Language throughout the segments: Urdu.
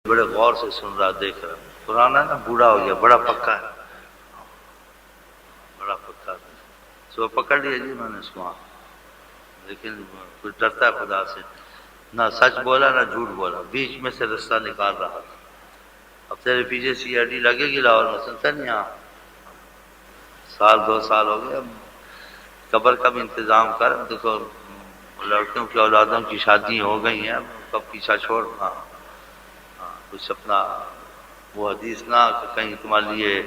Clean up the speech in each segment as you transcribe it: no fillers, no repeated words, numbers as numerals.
بڑے غور سے سن رہا، دیکھ رہا، پرانا نا، بوڑھا ہو گیا، بڑا پکا ہے، بڑا پکا ہے، سو پکڑ لیا جی میں نے اس کو، لیکن کچھ ڈرتا ہے خدا سے، نہ سچ بولا نہ جھوٹ بولا، بیچ میں سے رستہ نکال رہا تھا۔ اب تیرے پیچھے سی آئی ڈی لگے گی لاہور میں، سنتا نہیں؟ یہاں سال 2 سال ہو گئے، اب قبر کا بھی انتظام کر، دیکھو لڑکیوں کی اولادوں کی شادی ہو گئی ہیں، کب پیچھا چھوڑ، ہاں کچھ اپنا وہ حدیث نہ کہ کہیں تمہارے لیے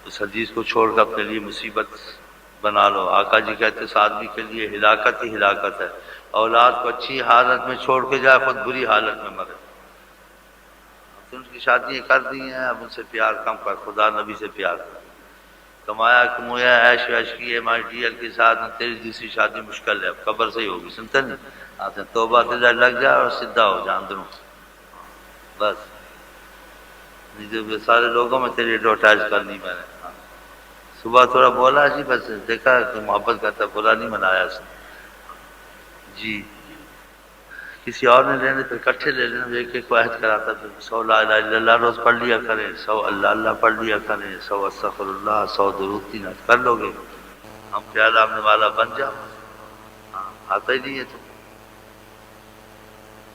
اس حدیث کو چھوڑ کر اپنے لیے مصیبت بنا لو۔ آقا جی کہتے اس آدمی کے لیے ہلاکت ہی ہلاکت ہے، اولاد کو اچھی حالت میں چھوڑ کے جائے، خود بری حالت میں مرے۔ تو ان کی شادیاں کر دی ہیں، اب ان سے پیار کم کر، خدا نبی سے پیار کر، کمایا کمویا عیش ویش کی ایم آئی ڈی ایل کے ساتھ، تیری دوسری شادی مشکل ہے، اب قبر سے ہی ہوگی، سنتا نہیں؟ آتے توبہ تجھے لگ جائے اور سیدھا ہو جائے اندروں، بس سارے لوگوں میں تیری ایڈورٹائز کرنی میں نے۔ صبح تھوڑا بولا جی، بس دیکھا کہ محبت کرتا، برا نہیں منایا اس نے جی، کسی اور نے لینے تو اکٹھے لے لینا، ایک ایک کو عہد کراتا، پھر 100 لا الہ الا اللہ روز پڑھ لیا کریں، 100 اللہ اللہ پڑھ لیا کریں، 100 استغفر اللہ، 100 درود تین کر لو گے، ہم خیال آمنے والا بن جاؤ۔ ہاں آتا ہی نہیں ہے تو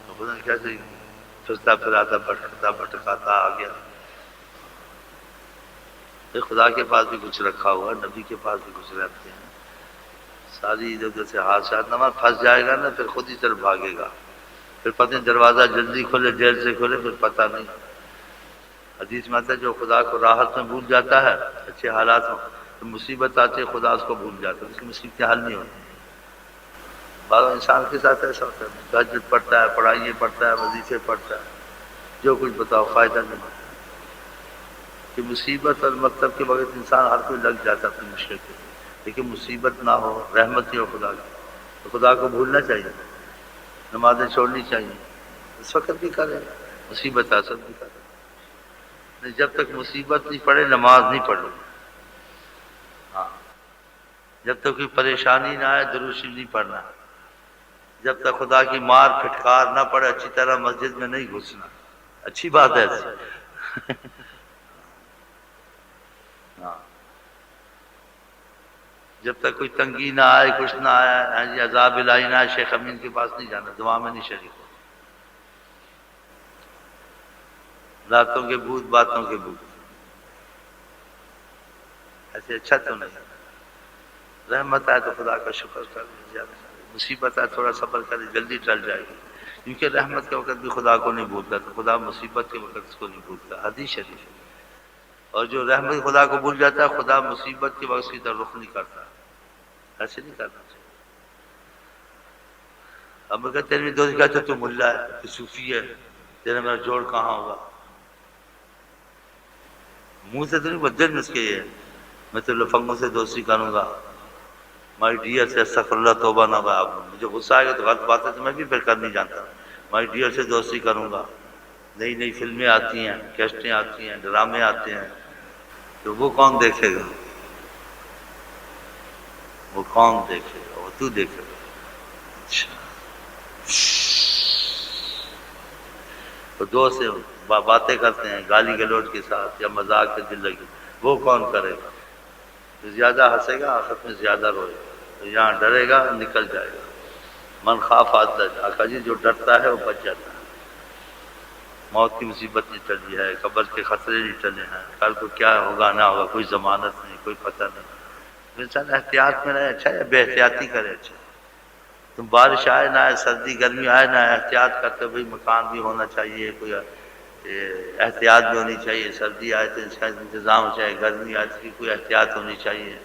پتہ نہیں کیسے پھرتا پھراتا بھٹکتا بھٹکاتا آ گیا۔ پھر خدا کے پاس بھی کچھ رکھا ہوا، نبی کے پاس بھی کچھ رکھتے ہیں، ساری ادھر ادھر سے حادثات، نماز پھنس جائے گا نا، پھر خود ہی طرف بھاگے گا، پھر پتہ نہیں دروازہ جلدی کھولے دیر سے کھولے، پھر پتہ نہیں۔ حدیث میں آتا ہے جو خدا کو راحت میں بھول جاتا ہے اچھے حالات میں، تو مصیبت آتی ہے خدا اس کو بھول جاتا ہے، اس کی مصیبتیں حل نہیں ہوتی۔ بعض انسان کے ساتھ ایسا ہوتا ہے، تہجد پڑھتا ہے، پڑھائیے پڑھتا ہے، وظیفے پڑھتا ہے، جو کچھ بتاؤ فائدہ نہیں ہوتا، کہ مصیبت اور مطلب کے وقت انسان ہر کوئی لگ جاتا ہے اپنی مشکل کے، لیکن مصیبت نہ ہو، رحمت ہی ہو خدا کی، تو خدا کو بھولنا چاہیے، نمازیں چھوڑنی چاہیے، اس وقت بھی کریں، مصیبت اثر بھی کریں، جب تک مصیبت نہیں پڑے نماز نہیں پڑھو، ہاں جب تک کوئی پریشانی نہ آئے درود شریف نہیں پڑھنا، جب تک خدا کی مار پھٹکار نہ پڑے اچھی طرح مسجد میں نہیں گھسنا، اچھی بات ہے ایسی ہاں جب تک کوئی تنگی نہ آئے، کچھ نہ آئے، عذاب الہی نہ آئے، شیخ امین کے پاس نہیں جانا، دعا میں نہیں شریک ہو، راتوں کے بھوت باتوں کے بھوت، ایسے اچھا تو نہیں۔ رحمت آئے تو خدا کا شکر کر لیں، مصیبت آئے تھوڑا صبر کرے، جلدی ٹل جائے گی، کیونکہ رحمت کے وقت بھی خدا کو نہیں بھولتا، تو خدا مصیبت کے وقت اس کو نہیں بھولتا، حدیث شریف ہے۔ اور جو رحمت خدا کو بھول جاتا ہے، خدا مصیبت کے وقت کی طرف رخ نہیں کرتا، ایسے نہیں کرنا چاہیے۔ اب میں کہتے ہیں دوست کہتے تو ملا ہے، تو صوفی ہے، تیرا میرا جوڑ کہاں ہوگا؟ منہ سے تو نہیں، بدل میں اس کے یہ میں تو لفنگوں سے دوستی کروں گا، مائی ڈیئر سے استغفر اللہ توبہ نہ ہوا، اب مجھے غصہ آئے گا تو غلط بات ہے تو میں بھی پھر کر نہیں جانتا، مائی ڈیئر سے دوستی کروں گا، نئی نئی فلمیں آتی ہیں، کیسٹیں آتی ہیں، ڈرامے آتے ہیں، تو وہ کون دیکھے گا؟ وہ کون دیکھے گا؟ وہ تو دیکھے گا۔ اچھا تو دوست سے باتیں کرتے ہیں گالی گلوچ کے ساتھ یا مذاق کے دل لگی، وہ کون کرے گا؟ جو زیادہ ہنسے گا آخرت میں زیادہ روئے گا، تو یہاں ڈرے گا نکل جائے گا۔ من خاف عدلج، آقا جی جو ڈرتا ہے وہ بچ جاتا ہے۔ موت کی مصیبت نہیں ٹلی ہے، قبر کے خطرے نہیں ٹلے ہیں، کل کو کیا ہوگا نہ ہوگا کوئی ضمانت نہیں، کوئی پتہ نہیں، انسان احتیاط میں رہے اچھا ہے، بے احتیاطی کرے اچھا، تم بارش آئے نہ آئے، سردی گرمی آئے نہ آئے، احتیاط کرتے بھائی، مکان بھی ہونا چاہیے، کوئی احتیاط بھی ہونی چاہیے، سردی آئے تو اس کا انتظام چاہیے، گرمی آئے تو اس کی کوئی احتیاط ہونی چاہیے،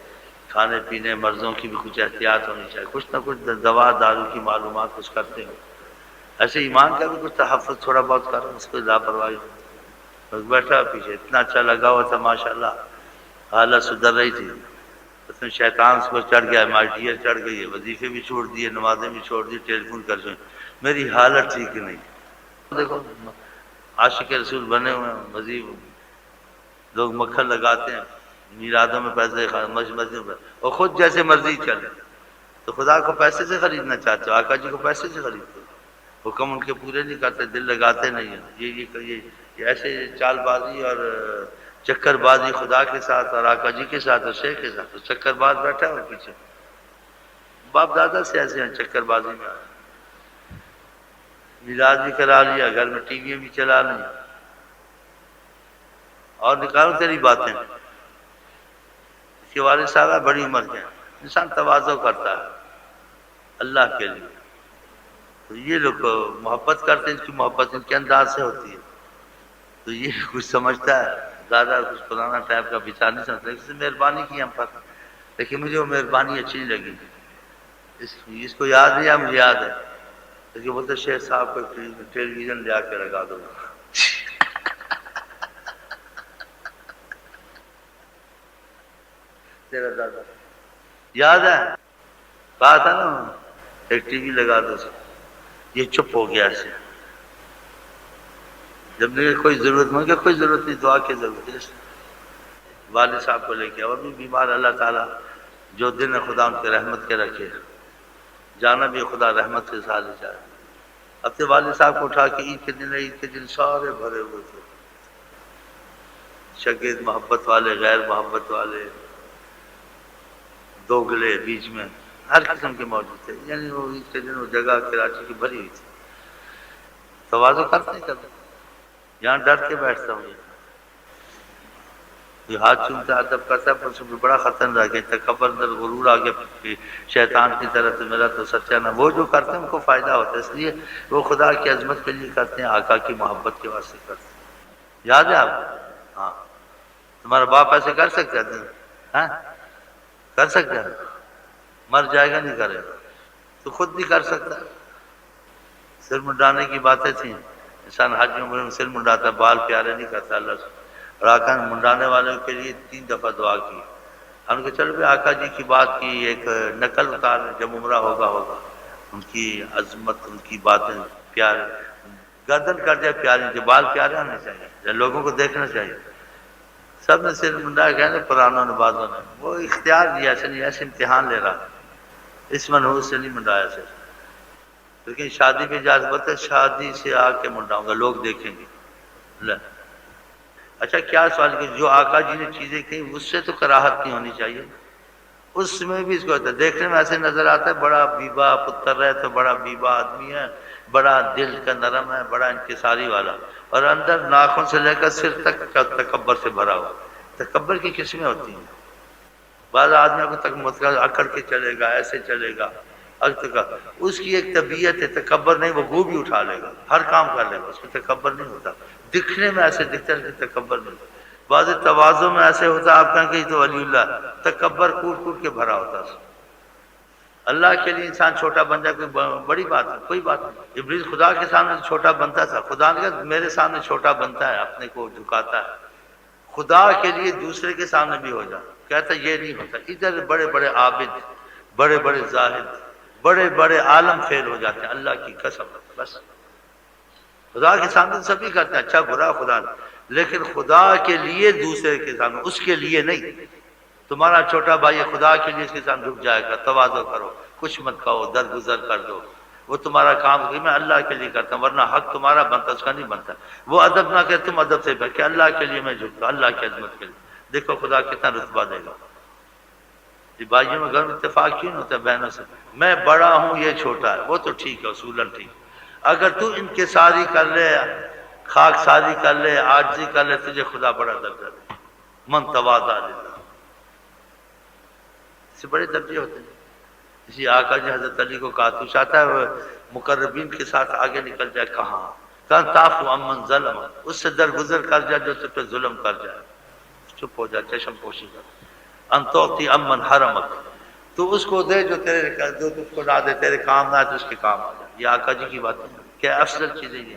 کھانے پینے مرضوں کی بھی کچھ احتیاط ہونی چاہیے، کچھ نہ کچھ دوا دارو کی معلومات کچھ کرتے ہو، ایسے ایمان کا بھی کچھ تحفظ تھوڑا بہت کرو، اس کو لاپرواہی بس بیٹھا پیچھے اتنا اچھا لگا ہوا تھا ماشاءاللہ، حالت سدھر رہی تھی، اس میں شیطان اس پر چڑھ گیا، مائی ڈیئر چڑھ گئی ہے، وظیفے بھی چھوڑ دیے، نمازیں بھی چھوڑ دی، ٹیلی فون کر سکیں، میری حالت ٹھیک نہیں، دیکھو عاشق رسول بنے ہوئے ہیں، مزید لوگ مکھن لگاتے ہیں، میلادوں میں پیسے مسجد میں، اور خود جیسے مرضی چلے، تو خدا کو پیسے سے خریدنا چاہتے ہو، آقا جی کو پیسے سے خریدتے ہو، حکم ان کے پورے نہیں کرتے، دل لگاتے نہیں ہیں۔ یہ ایسے چال بازی اور چکر بازی خدا کے ساتھ اور آقا جی کے ساتھ اور شیخ کے ساتھ، تو چکر باز بیٹھا ہے اور پیچھے باپ دادا سے ایسے ہیں چکر بازی میں، میلاد بھی کرا لیا، گھر میں ٹی وی بھی چلا لیں، اور نکالو تیری باتیں۔ اس کے والد صاحب بڑی عمر کے ہیں، انسان تواضع کرتا ہے اللہ کے لیے، تو یہ لوگ محبت کرتے ہیں، اس کی محبت ان کے انداز سے ہوتی ہے، تو یہ کچھ سمجھتا ہے زیادہ، کچھ پرانا ٹائپ کا بچار نہیں سمجھتا، اس نے مہربانی کی ہم پر، لیکن مجھے وہ مہربانی اچھی نہیں لگی، اس کو یاد نہیں ہے، مجھے یاد ہے، لیکن بولتے شیخ صاحب کو ٹیلی ویژن لے آ کے لگا دو، تیرا دادا یاد ہے، کہا تھا نا ایک ٹی وی لگا دو، یہ چپ ہو گیا ایسے، جب نے کوئی ضرورت مانگے، کوئی ضرورت نہیں، دعا کی ضرورت ہے، والد صاحب کو لے کے، اور بھی بیمار، اللہ تعالیٰ جو دن ہے خدا ان کے رحمت کے رکھے، جانا بھی خدا رحمت کے ساتھ لے جائے۔ اپنے والد صاحب کو اٹھا کے عید کے دن سارے بھرے ہوئے تھے، شگید محبت والے، غیر محبت والے، دوگلے بیچ میں ہر قسم کے موجود تھے، یعنی وہ عید کے دن وہ جگہ کراچی کی بھری ہوئی تھی، تواضع کرتے کرتے یہاں ڈر کے بیٹھتا ہوں، یہ ہاتھ چومتا ادب کرتا ہے، پر اس میں بڑا خطرناک ہے، تکبر اندر غرور آگے شیطان کی طرف سے، میرا تو سچا نہ، وہ جو کرتے ہیں ان کو فائدہ ہوتا ہے، اس لیے وہ خدا کی عظمت کے لیے کرتے ہیں، آقا کی محبت کے واسطے کرتے ہیں۔ یاد ہے آپ کو؟ ہاں، تمہارا باپ ایسے کر سکتا ہے؟ ہاں کر سکتا ہے، مر جائے گا نہیں کرے گا، تو خود نہیں کر سکتا۔ سر منڈانے کی باتیں تھیں، انسان حج میں سر منڈاتا، بال پیارے نہیں کرتا اللہ سے، اور آقا نے منڈانے والوں کے لیے 3 دفعہ دعا کی، ہم نے کہا چلو بھی آقا جی کی بات کی، ایک نقل اتار جب عمرہ ہوگا ان کی عظمت، ان کی باتیں پیارے، گردن کر جائے پیاری، جو بال پیارے ہونے چاہیے، لوگوں کو دیکھنا چاہیے، سب نے سر منڈا کہنے پرانوں نے بازوں نے، وہ اختیار دیا، ایسے نہیں، ایسے امتحان لے رہا، اس منحوس سے نہیں منڈایا سر، لیکن شادی میں اجازت ہے، شادی سے آ کے منڈاؤں گا، لوگ دیکھیں گے۔ اچھا کیا سوال کہ جو آقا جی نے چیزیں کہیں اس سے تو کراہت نہیں ہونی چاہیے، اس میں بھی اس کو ہوتا ہے، دیکھنے میں ایسے نظر آتا ہے بڑا بیبا پتر ہے، تو بڑا بیبا آدمی ہے، بڑا دل کا نرم ہے، بڑا انکساری والا، اور اندر ناخن سے لے کر سر تک کا تکبر سے بھرا ہوا۔ تکبر کی قسمیں ہوتی ہیں، بعض آدمیوں کو تک اکڑ کے چلے گا، ایسے چلے گا، اس کی ایک طبیعت ہے، تکبر نہیں، وہ گو بھی اٹھا لے گا، ہر کام کر لے گا، اس میں تکبر نہیں ہوتا، دکھنے میں ایسے دکھتا ہے، تکبر نہیں ہوتا۔ بعض تواضع میں ایسے ہوتا ہے، آپ کہیں کہ یہ تو ولی اللہ، تکبر کوٹ کوٹ کے بھرا ہوتا ہے۔ اللہ کے لیے انسان چھوٹا بن جائے کوئی بڑی بات ہے، کوئی بات نہیں، ابلیس خدا کے سامنے چھوٹا بنتا تھا، خدا نے کہا میرے سامنے چھوٹا بنتا ہے، اپنے کو جھکاتا ہے، خدا کے لیے دوسرے کے سامنے بھی ہو جائے، کہتا یہ نہیں ہوتا۔ ادھر بڑے بڑے عابد، بڑے بڑے زاہد، بڑے بڑے عالم فیل ہو جاتے ہیں، اللہ کی قسم، بس خدا کے سامنے سبھی کرتے ہیں، اچھا برا خدا نے، لیکن خدا کے لیے دوسرے کے سامنے، اس کے لیے نہیں۔ تمہارا چھوٹا بھائی خدا کے لیے اس کے سامنے جھک جائے گا، تواضع کرو، کچھ مت کہو، درگزر کر دو، وہ تمہارا کام کہ میں اللہ کے لیے کرتا ہوں، ورنہ حق تمہارا بنتا، اس کا نہیں بنتا۔ وہ ادب نہ کہ تم ادب سے کہ اللہ کے لیے میں جھکتا، اللہ کی عظمت کے لیے، دیکھو خدا کتنا رتبہ دے گا۔ یہ بھائیوں میں گھر میں اتفاق کیوں نہیں ہوتا بہنوں سے؟ میں بڑا ہوں یہ چھوٹا ہے، وہ تو ٹھیک ہے، اصولاً ٹھیک، اگر تو انکساری کر لے، خاک ساری کر لے، عاجزی کر لے، تجھے خدا بڑا درجہ دے، من تواضع للہ، اس سے بڑے درجے ہوتے ہیں۔ اسی آقا جی حضرت علی کو کہا تو چاہتا ہے وہ مقربین کے ساتھ آگے نکل جائے، کہاں کہاں تعفو عمن ظلم، اس سے درگزر کر جائے جو تجھ پہ ظلم کر جائے، چپ ہو جائے، چشم پوشی کر، ان تعطی عمن حرمک، تو اس کو دے جو تجھ کو نہ دے، تیرے کام نہ آئے تو اس کے کام آ جائے۔ یہ آقا جی کی بات ہے، کیا افضل چیزیں یہ،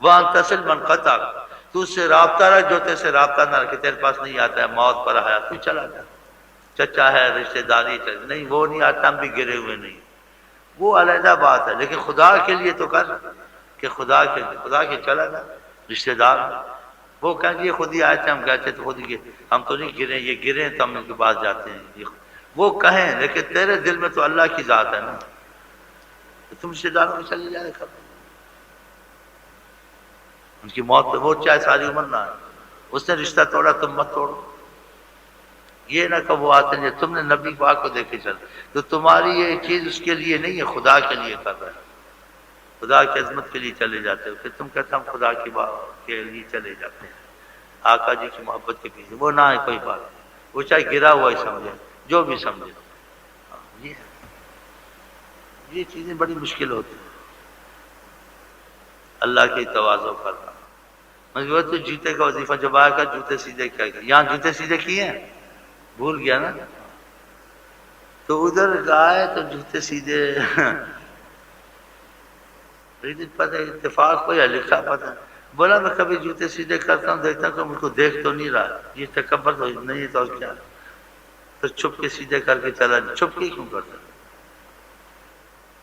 وَأَن تَصِلَ مَن قَطَعَكَ، تو اس سے رابطہ رکھ جو تیرے سے رابطہ نہ رکھے، تیرے پاس نہیں آتا ہے، موت پر آیا تو چلا جا، چچا ہے، رشتہ داری نہیں، وہ نہیں آتا، ہم بھی گرے ہوئے نہیں، وہ علیحدہ بات ہے، لیکن خدا کے لیے تو کر، کہ خدا کے چلا جا، رشتہ دار وہ کہیں گے یہ خود ہی آئے تھے، ہم کہتے تو خود ہی گئے، ہم تو نہیں گرے، یہ گرے تو ہم ان کے پاس جاتے ہیں، وہ کہیں، لیکن تیرے دل میں تو اللہ کی ذات ہے نا، تو تم رشتہ داروں میں چلے جائے، ان کی موت پہ وہ چاہے ساری عمر نہ آئے، اس نے رشتہ توڑا، تم مت توڑو۔ یہ نہ کہ وہ آتے ہیں تم نے نبی پاک کو دیکھ کے چل، تو تمہاری یہ چیز اس کے لیے نہیں ہے، خدا کے لیے کر رہے ہیں، خدا کی عظمت کے لیے چلے جاتے ہو، پھر تم کہتے ہم خدا کی بات کے لیے چلے جاتے ہیں، آقا جی کی محبت کے پیچھے، وہ نہ ہے کوئی بات، وہ چاہے گرا ہوا ہی سمجھے، جو بھی سمجھے۔ یہ چیزیں بڑی مشکل ہوتی ہیں، اللہ کی تواضع کرنا۔ مگر تو جوتے کا وظیفہ جب آیا کر جوتے سیدھے کیا گیا، یہاں جوتے سیدھے کیے ہیں، بھول گیا نا، تو ادھر گائے تو جوتے سیدھے پتہ اتفاق کو یا لکھا پتہ، بولا میں کبھی جوتے سیدھے کرتا ہوں، دیکھتا ہوں کہ مجھ کو دیکھ تو نہیں رہا، یہ تکبر تو نہیں تو کیا، تو چھپ کے سیدھے کر کے چلا، چھپ کے کیوں کرتا؟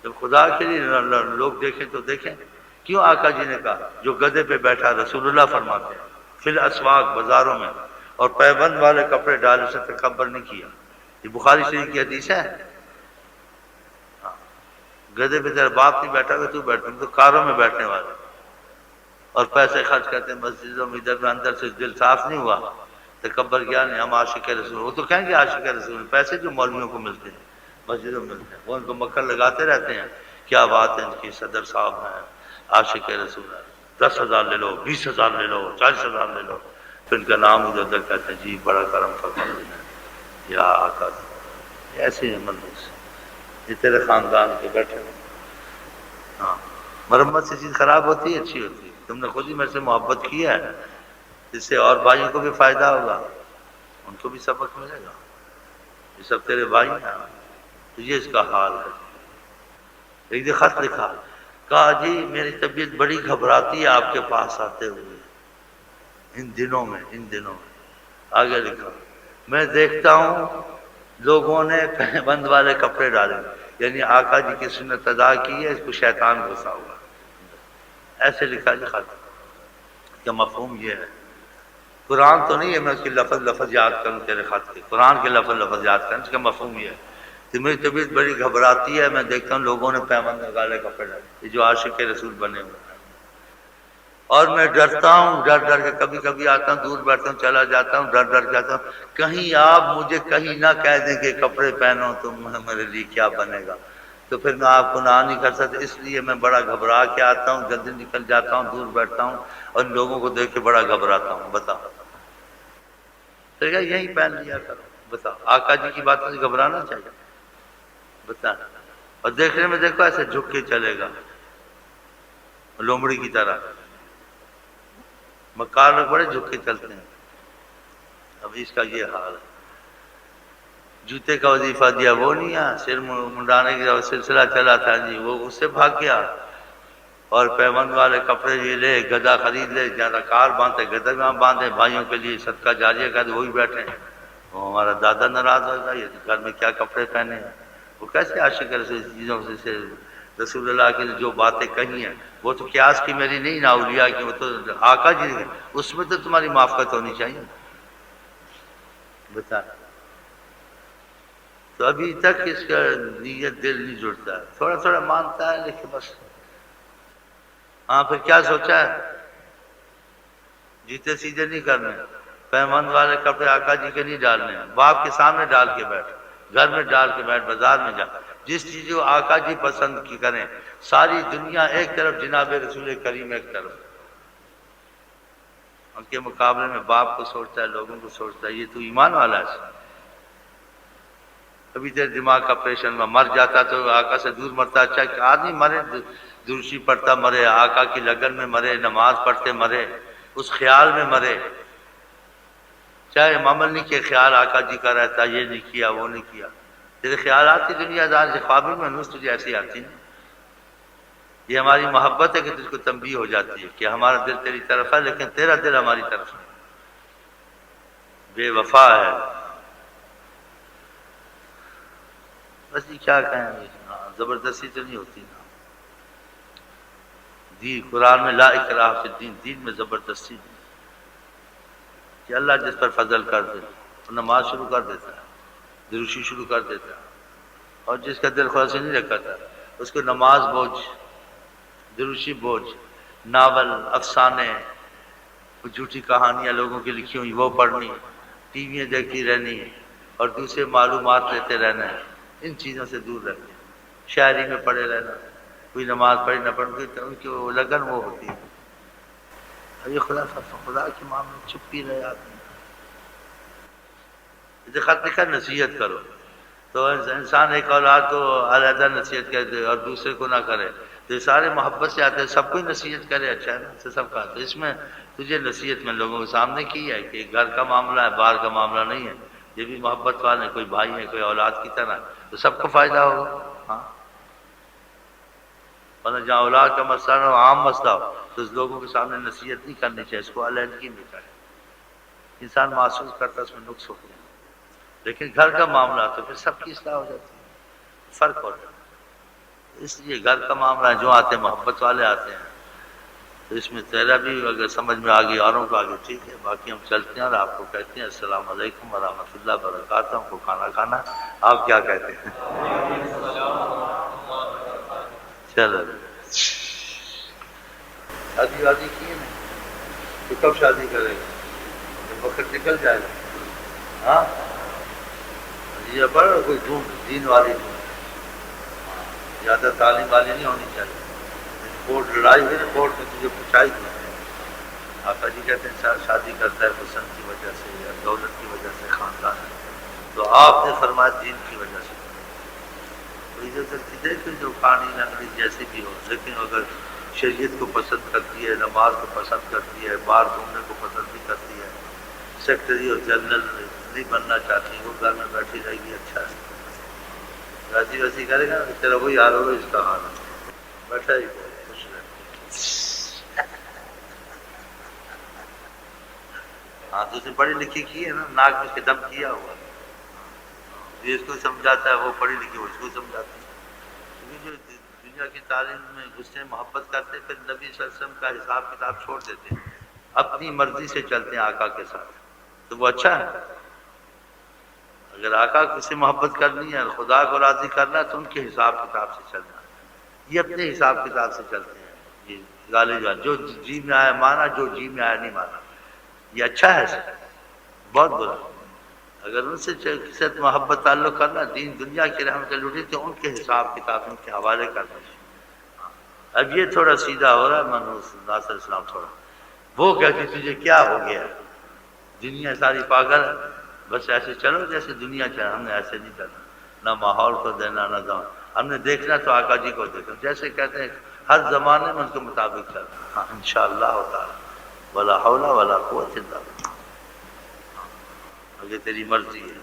جب خدا کے لیے لوگ دیکھیں تو دیکھیں۔ کیوں آقا جی نے کہا جو گدھے پہ بیٹھا، رسول اللہ فرماتے ہیں فی الاسواق، بازاروں میں، اور پیبند والے کپڑے ڈالے، اسے تکبر نہیں کیا، یہ بخاری شریف کی حدیث ہے۔ گدھے پہ تیرا باپ نہیں بیٹھا کہ تو بیٹھا، تو کاروں میں بیٹھنے والے، اور پیسے خرچ کرتے ہیں مسجدوں میں، ادھر میں، اندر سے دل صاف نہیں ہوا، تکبر کیا نہیں، ہم عاشق رسول، وہ تو کہیں گے عاشق رسول، پیسے جو مولویوں کو ملتے ہیں مسجدوں میں ملتے ہیں، وہ ان کو مکر لگاتے رہتے ہیں، کیا بات ہے ان کی، صدر صاحب ہیں عاشق رسول ہے، 10,000 لے لو، 20,000 لے لو، 40,000 لے لو، پھر ان کا نام ادھر ادھر کہتے ہیں جی بڑا کرم فرماتے ہیں یا آقا، ایسے ہیں منحوس، یہ تیرے خاندان کے بیٹھے ہیں۔ ہاں، مرمت سے چیز خراب ہوتی ہے اچھی ہوتی ہے، تم نے خود ہی میرے سے محبت کی ہے، اس سے اور بھائیوں کو بھی فائدہ ہوگا، ان کو بھی سبق ملے گا، یہ سب تیرے بھائی ہیں، تو یہ اس کا حال ہے۔ ایک دن خط لکھا، کہا جی میری طبیعت بڑی گھبراتی ہے آپ کے پاس آتے ہوئے، ان دنوں میں آگے لکھا، میں دیکھتا ہوں لوگوں نے بند والے کپڑے ڈالے، یعنی آقا جی کی سنت ادا کی ہے، اس کو شیطان گھسا ہوا، ایسے لکھا جی خط کا مفہوم یہ ہے، قرآن تو نہیں ہے میں اس کی لفظ یاد کروں تیرے خط کے، قرآن کے لفظ یاد کروں، اس کا مفہوم یہ ہے کہ میری طبیعت بڑی گھبراتی ہے، میں دیکھتا ہوں لوگوں نے پیمند والے کپڑے ڈالے، یہ جو عاشق رسول بنے ہوئے ہیں، اور میں ڈرتا ہوں، ڈر کے کبھی کبھی آتا ہوں، دور بیٹھتا ہوں، چلا جاتا ہوں، ڈر کے آتا ہوں، کہیں آپ مجھے کہیں نہ کہہ دیں کہ کپڑے پہنو تو میرے لیے کیا بنے گا، تو پھر میں آپ کو نہ نہیں کر سکتا، اس لیے میں بڑا گھبرا کے آتا ہوں، جلدی نکل جاتا ہوں، دور بیٹھتا ہوں، اور لوگوں کو دیکھ کے بڑا گھبراتا ہوں، بتاؤ تو کیا یہی پہن لیا کرو، بتاؤ آقا جی کی باتوں سے گھبرانا چاہیے، بتا، اور دیکھنے میں دیکھو ایسے جھک کے چلے گا لومڑی کی طرح، مکار لوگ بڑے جھک کے چلتے ہیں، اب اس کا یہ حال ہے۔ جوتے کا وظیفہ دیا وہ نہیں ہے، سر منڈانے کا سلسلہ چلا تھا جی، وہ اس سے بھاگ گیا، اور پیمند والے کپڑے یہ لے، گدا خرید لے، زیادہ کار باندھے، گدا میں باندھے، بھائیوں کے لیے صدقہ جاریہ کا وہی بیٹھے ہیں، وہ ہمارا دادا ناراض ہوگا، یہ گھر میں کیا کپڑے پہنے ہیں، وہ کیسے عاشق رسول چیزوں سے، رسول اللہ کی جو باتیں کہی ہیں وہ تو قیاس کی میری نہیں نا، اولیاء کی، وہ تو آقا جی نے، اس میں تو تمہاری معافقت ہونی چاہیے، بتا، تو ابھی تک اس کا نیت دل نہیں جڑتا ہے، تھوڑا تھوڑا مانتا ہے لیکن بس، ہاں پھر کیا سوچا ہے، جیتے سیدھے نہیں کرنے، پیمند والے کپڑے آقا جی کے نہیں ڈالنے، باپ کے سامنے ڈال کے بیٹھ، گھر میں ڈال کے بیٹھ، بازار میں جا، جس چیز کو آقا جی پسند کی کریں، ساری دنیا ایک طرف، جناب رسول کریم ایک طرف، ان کے مقابلے میں باپ کو سوچتا ہے، لوگوں کو سوچتا ہے، یہ تو ایمان والا ہے۔ ابھی تیرے دماغ کا آپریشن میں مر جاتا تو آقا سے دور مرتا، اچھا کہ آدمی مرے، درشی پڑھتا مرے، آقا کی لگن میں مرے، نماز پڑھتے مرے، اس خیال میں مرے، چاہے امام علی کے خیال آقا جی کا رہتا، یہ نہیں کیا وہ نہیں کیا، تیرے خیالات کی دنیا دار سے خوابی میں نوس تجھے ایسی آتی ہے، یہ ہماری محبت ہے کہ تجھ کو تنبیہ ہو جاتی ہے کہ ہمارا دل تیری طرف ہے لیکن تیرا دل ہماری طرف ہے، بے وفا ہے، بس یہ کیا کہیں، زبردستی تو نہیں ہوتی نا، دین قرآن میں لا اکراہ فی الدین، دین میں زبردستی نہیں، کہ اللہ جس پر فضل کر دے وہ نماز شروع کر دیتا ہے، دروشی شروع کر دیتا ہے، اور جس کا دل خدا سے نہیں رکھتا اس کو نماز بوجھ، دروشی بوجھ، ناول، افسانے، وہ جھوٹی کہانیاں لوگوں کی لکھی ہوئی وہ پڑھنی، ٹی ویاں دیکھتی رہنی اور دوسرے معلومات لیتے رہنا ہے، ان چیزوں سے دور رہنا، شاعری میں پڑے رہنا، کوئی نماز پڑھی نہ پڑھی تو ان کی وہ لگن وہ ہوتی ہے۔ اب یہ خدا کے معاملے میں چپ ہی رہے آدمی، خط لکھا نصیحت کرو تو انسان ایک اولاد کو علیحدہ نصیحت کر دے اور دوسرے کو نہ کرے تو یہ سارے محبت سے آتے ہیں، سب کو نصیحت کرے، اچھا ہے نا، سے سب کا تو اس میں تجھے نصیحت میں لوگوں کے سامنے کی ہے کہ گھر کا معاملہ ہے، باہر کا معاملہ نہیں ہے، یہ بھی محبت والے، کوئی بھائی ہے، کوئی اولاد کی طرح، تو سب کو فائدہ ہوگا۔ ہاں، ورنہ جہاں اولاد کا مسئلہ نہ ہو، عام مسئلہ ہو تو اس لوگوں کے سامنے نصیحت نہیں کرنی چاہیے، اس کو علیحدگی نہیں کرے، انسان محسوس کرتا ہے اس میں نقص ہوتے ہیں، لیکن گھر کا معاملہ تو پھر سب کی اصلاح ہو جاتی ہے، فرق ہو جاتا ہے۔ اس لیے گھر کا معاملہ جو آتے ہیں محبت والے آتے ہیں، تو اس میں تیرا بھی اگر سمجھ میں آ گئی، اوروں کو آگے ٹھیک ہے، باقی ہم چلتے ہیں اور آپ کو کہتے ہیں السلام علیکم ورحمۃ اللہ وبرکاتہ، ہم کو کھانا کھانا، آپ کیا کہتے ہیں؟ چلو شادی وادی کی ہے نا، تو کب شادی کرے گا؟ جب وقت نکل جائے گا۔ ہاں یہ پر کوئی دین والی نہیں، زیادہ تعلیم والی نہیں ہونی چاہیے، کورٹ لڑائی ہوئی نا، کورٹ میں تجھے پوچھائی تھی، آقا جی کہتے ہیں شادی کرتا ہے پسند کی وجہ سے یا دولت کی وجہ سے، خاندان ہے، تو آپ نے فرمایا دین کی وجہ سے، دیکھ جو کہانی لکڑی جیسی بھی ہو، لیکن اگر شریعت کو پسند کرتی ہے، نماز کو پسند کرتی ہے، باہر گھومنے کو پسند بھی کرتی ہے، سیکٹری اور جنرل نہیں بننا چاہتی، وہ گھر میں بیٹھی رہے گی، اچھا ہے، ویسی ویسی کرے گا تیرا وہی حال ہوگا، اس کا حال ہے، بیٹھا ہی خوش رہے۔ ہاں تو اسے پڑھی لکھی کی ہے نا، ناک میں کے دم کیا ہوا، یہ اس کو سمجھاتا ہے، وہ پڑھی لکھی وہ اس کو سمجھاتی ہے، کیونکہ جو دنیا کی تعلیم میں گھستے محبت کرتے پھر نبی صلی اللہ علیہ وسلم کا حساب کتاب چھوڑ دیتے ہیں، اپنی مرضی سے چلتے ہیں آقا کے ساتھ، تو وہ اچھا ہے۔ اگر آقا سے محبت کرنی ہے، خدا کو راضی کرنا ہے تو ان کے حساب کتاب سے چلنا ہے، یہ اپنے حساب کتاب سے چلتے ہیں، یہ غالب جان جو جی میں آیا مانا، جو جی میں آیا نہیں مانا، یہ اچھا ہے، بہت برا۔ اگر ان سے محبت تعلق کرنا، دین دنیا کی رحمت لوٹی تو ان کے حساب کتاب ان کے حوالے کرنا چاہیے۔ اب یہ تھوڑا سیدھا ہو رہا ہے، منوس ناصر اسلام تھوڑا وہ کہتی تجھے کیا ہو گیا، دنیا ساری پاگل ہے، بس ایسے چلو جیسے دنیا چاہے، ہم نے ایسے نہیں کرنا، نہ ماحول کو دینا نہ دو، ہم نے دیکھنا تو آقا جی کو دیکھنا، جیسے کہتے ہیں ہر زمانے میں ان کے مطابق چلنا، ہاں انشاءاللہ تعالی ولا حول ولا قوت الا باللہ، اگر تیری مرضی ہے،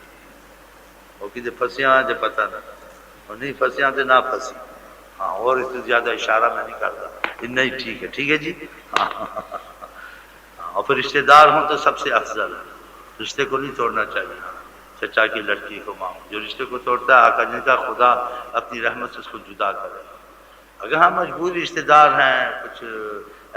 وہ کسی پھنسیاں جو پتہ نہ، اور نہیں پھنسیاں تو نہ پھنسی، ہاں، اور اس سے زیادہ اشارہ میں نہیں کرتا، نہیں ٹھیک ہے، ٹھیک ہے جی، ہاں اور پھر رشتے دار ہوں تو سب سے افضل ہے، رشتے کو نہیں توڑنا چاہیے، چچا کی لڑکی کو ماں، جو رشتے کو توڑتا ہے آقا جی کا خدا اپنی رحمت سے اس کو جدا کرے، اگر ہم مجبوری رشتے دار ہیں، کچھ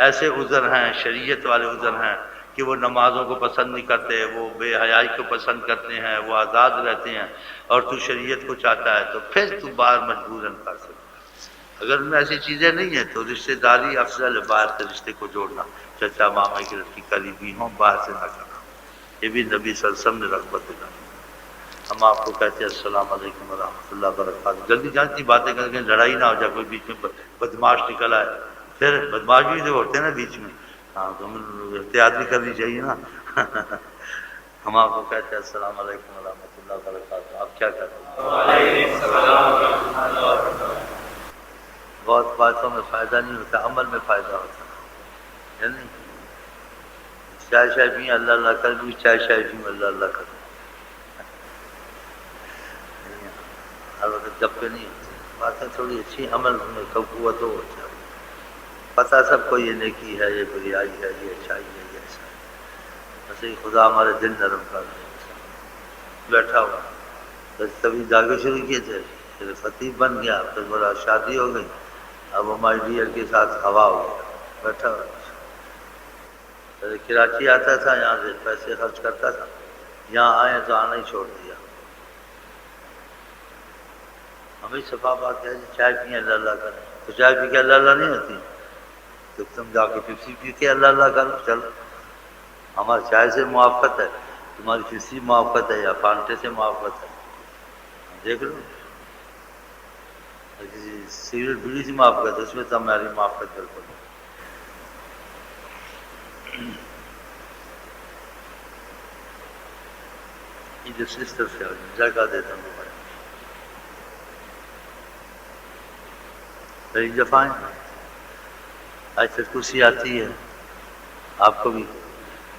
ایسے عذر ہیں، شریعت والے عذر ہیں کہ وہ نمازوں کو پسند نہیں کرتے، وہ بے حیائی کو پسند کرتے ہیں، وہ آزاد رہتے ہیں اور تو شریعت کو چاہتا ہے، تو پھر تو باہر مجبوراً کر سکتا ہے، اگر ان میں ایسی چیزیں نہیں ہیں تو رشتے داری افضل ہے، باہر سے رشتے کو جوڑنا، چچا ماما کی لڑکی قریبی ہوں، باہر سے نہ کرنا، یہ بھی نبی صلی اللہ علیہ وسلم نے رغبت دلائی۔ ہم آپ کو کہتے ہیں السلام علیکم ورحمۃ اللہ وبرکاتہ، جلدی جانتی باتیں کر کے لڑائی نہ ہو جائے، کوئی بیچ میں بدماش نکل آئے، پھر بدماش بھی جو ہوتے ہیں نا بیچ میں، ہاں تو ہم احتیاط بھی کرنی چاہیے نا۔ ہم آپ کو کہتے ہیں السلام علیکم ورحمۃ اللہ وبرکاتہ، آپ کیا کہتے ہیں؟ بہت باتوں میں فائدہ نہیں ہوتا، عمل میں فائدہ ہوتا ہے نہیں، چائے شائے بھی اللہ اللہ کر بھی، چائے شائے بھی اللہ اللہ کر، ہر وقت گپے نہیں ہوتے، باتیں تھوڑی اچھی، عمل میں قوت ہو اچھا، پتہ سب کو یہ نیکی ہے، یہ بریائی ہے، یہ اچھائی ہے، یہ ایسا ہے، بس خدا ہمارے دل نرم کر دے، بیٹھا ہوا بس کبھی داغے شروع کیے تھے، پھر خطیب بن گیا، پھر بڑا شادی ہو گئی، اب ہماری ڈیئر کے ساتھ ہوا ہو گیا، بیٹھا ہوا، پھر کراچی آتا تھا، یہاں سے پیسے خرچ کرتا تھا، یہاں آئے تو آنا ہی چھوڑ دیا، ہمیں صفا بات ہے چائے پیے اللہ اللہ کریں، تو چائے پی کے اللہ اللہ نہیں ہوتی، تو تم جا کے پیپسی پی کے اللہ اللہ کرو، چلو ہمارے چائے سے موافقت ہے، تمہاری کسی موافقت ہے یا فانٹے سے موافقت ہے، دیکھ لو، کسی سگریٹ بیڑی سے موافقت ہے، اس میں تو ہماری موافقت بالکل ہے۔ یہ جو سسٹر سے جگہ دیتا ہوں کئی دفعہ ایسے کرسی آتی ہے، آپ کو بھی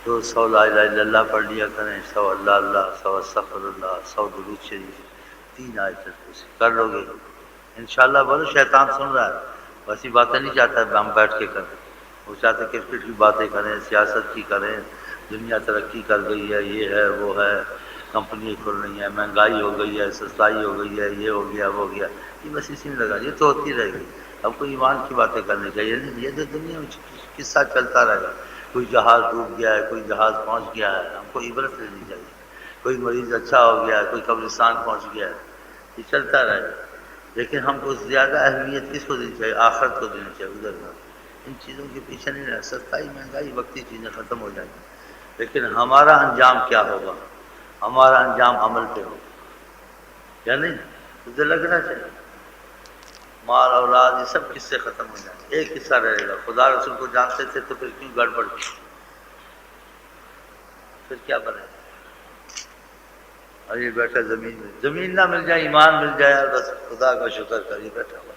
200 لا الہ الا اللہ پڑھ لیا کریں، 100 اللہ اللہ، 100 استغفر اللہ، 100 درود شریف، 3 آیت کرسی کر لو گے انشاءاللہ۔ بولو شیطان سن رہا ہے، ویسی باتیں نہیں چاہتا ہے ہم بیٹھ کے کریں، وہ چاہتے کرکٹ کی باتیں کریں، سیاست کی کریں، دنیا ترقی کر گئی ہے، یہ ہے وہ ہے، کمپنی کھل رہی ہیں، مہنگائی ہو گئی ہے، سستائی ہو گئی ہے، یہ ہو گیا وہ ہو گیا، یہ بس اسی میں لگا، یہ تو ہوتی رہے گی۔ ہم کو ایمان کی باتیں کرنی چاہیے نہیں، یہ تو دنیا میں قصہ چلتا رہے گا، کوئی جہاز ڈوب گیا ہے، کوئی جہاز پہنچ گیا ہے، ہم کو عبرت لینی چاہیے، کوئی مریض اچھا ہو گیا ہے، کوئی قبرستان پہنچ گیا ہے، یہ چلتا رہے گا، لیکن ہم کو زیادہ اہمیت کس کو دینی چاہیے؟ آخرت کو دینی چاہیے، ادھر کا ان چیزوں کے پیچھے نہیں رہا، سستائی مہنگائی وقتی چیزیں ختم ہو جائیں گی، لیکن ہمارا انجام کیا ہوگا؟ ہمارا انجام عمل پہ ہوگا، کیا نہیں؟ ادھر لگنا چاہیے، مال اولاد یہ سب قصے ختم ہو جائیں گے، ایک قصہ رہے گا، خدا رسول کو جانتے تھے تو پھر کیوں گڑبڑ کی، پھر کیا بنے گا؟ اور یہ بیٹھا زمین میں، زمین نہ مل جائے ایمان مل جائے، اور بس خدا کا شکر کر، یہ بیٹھا ہوا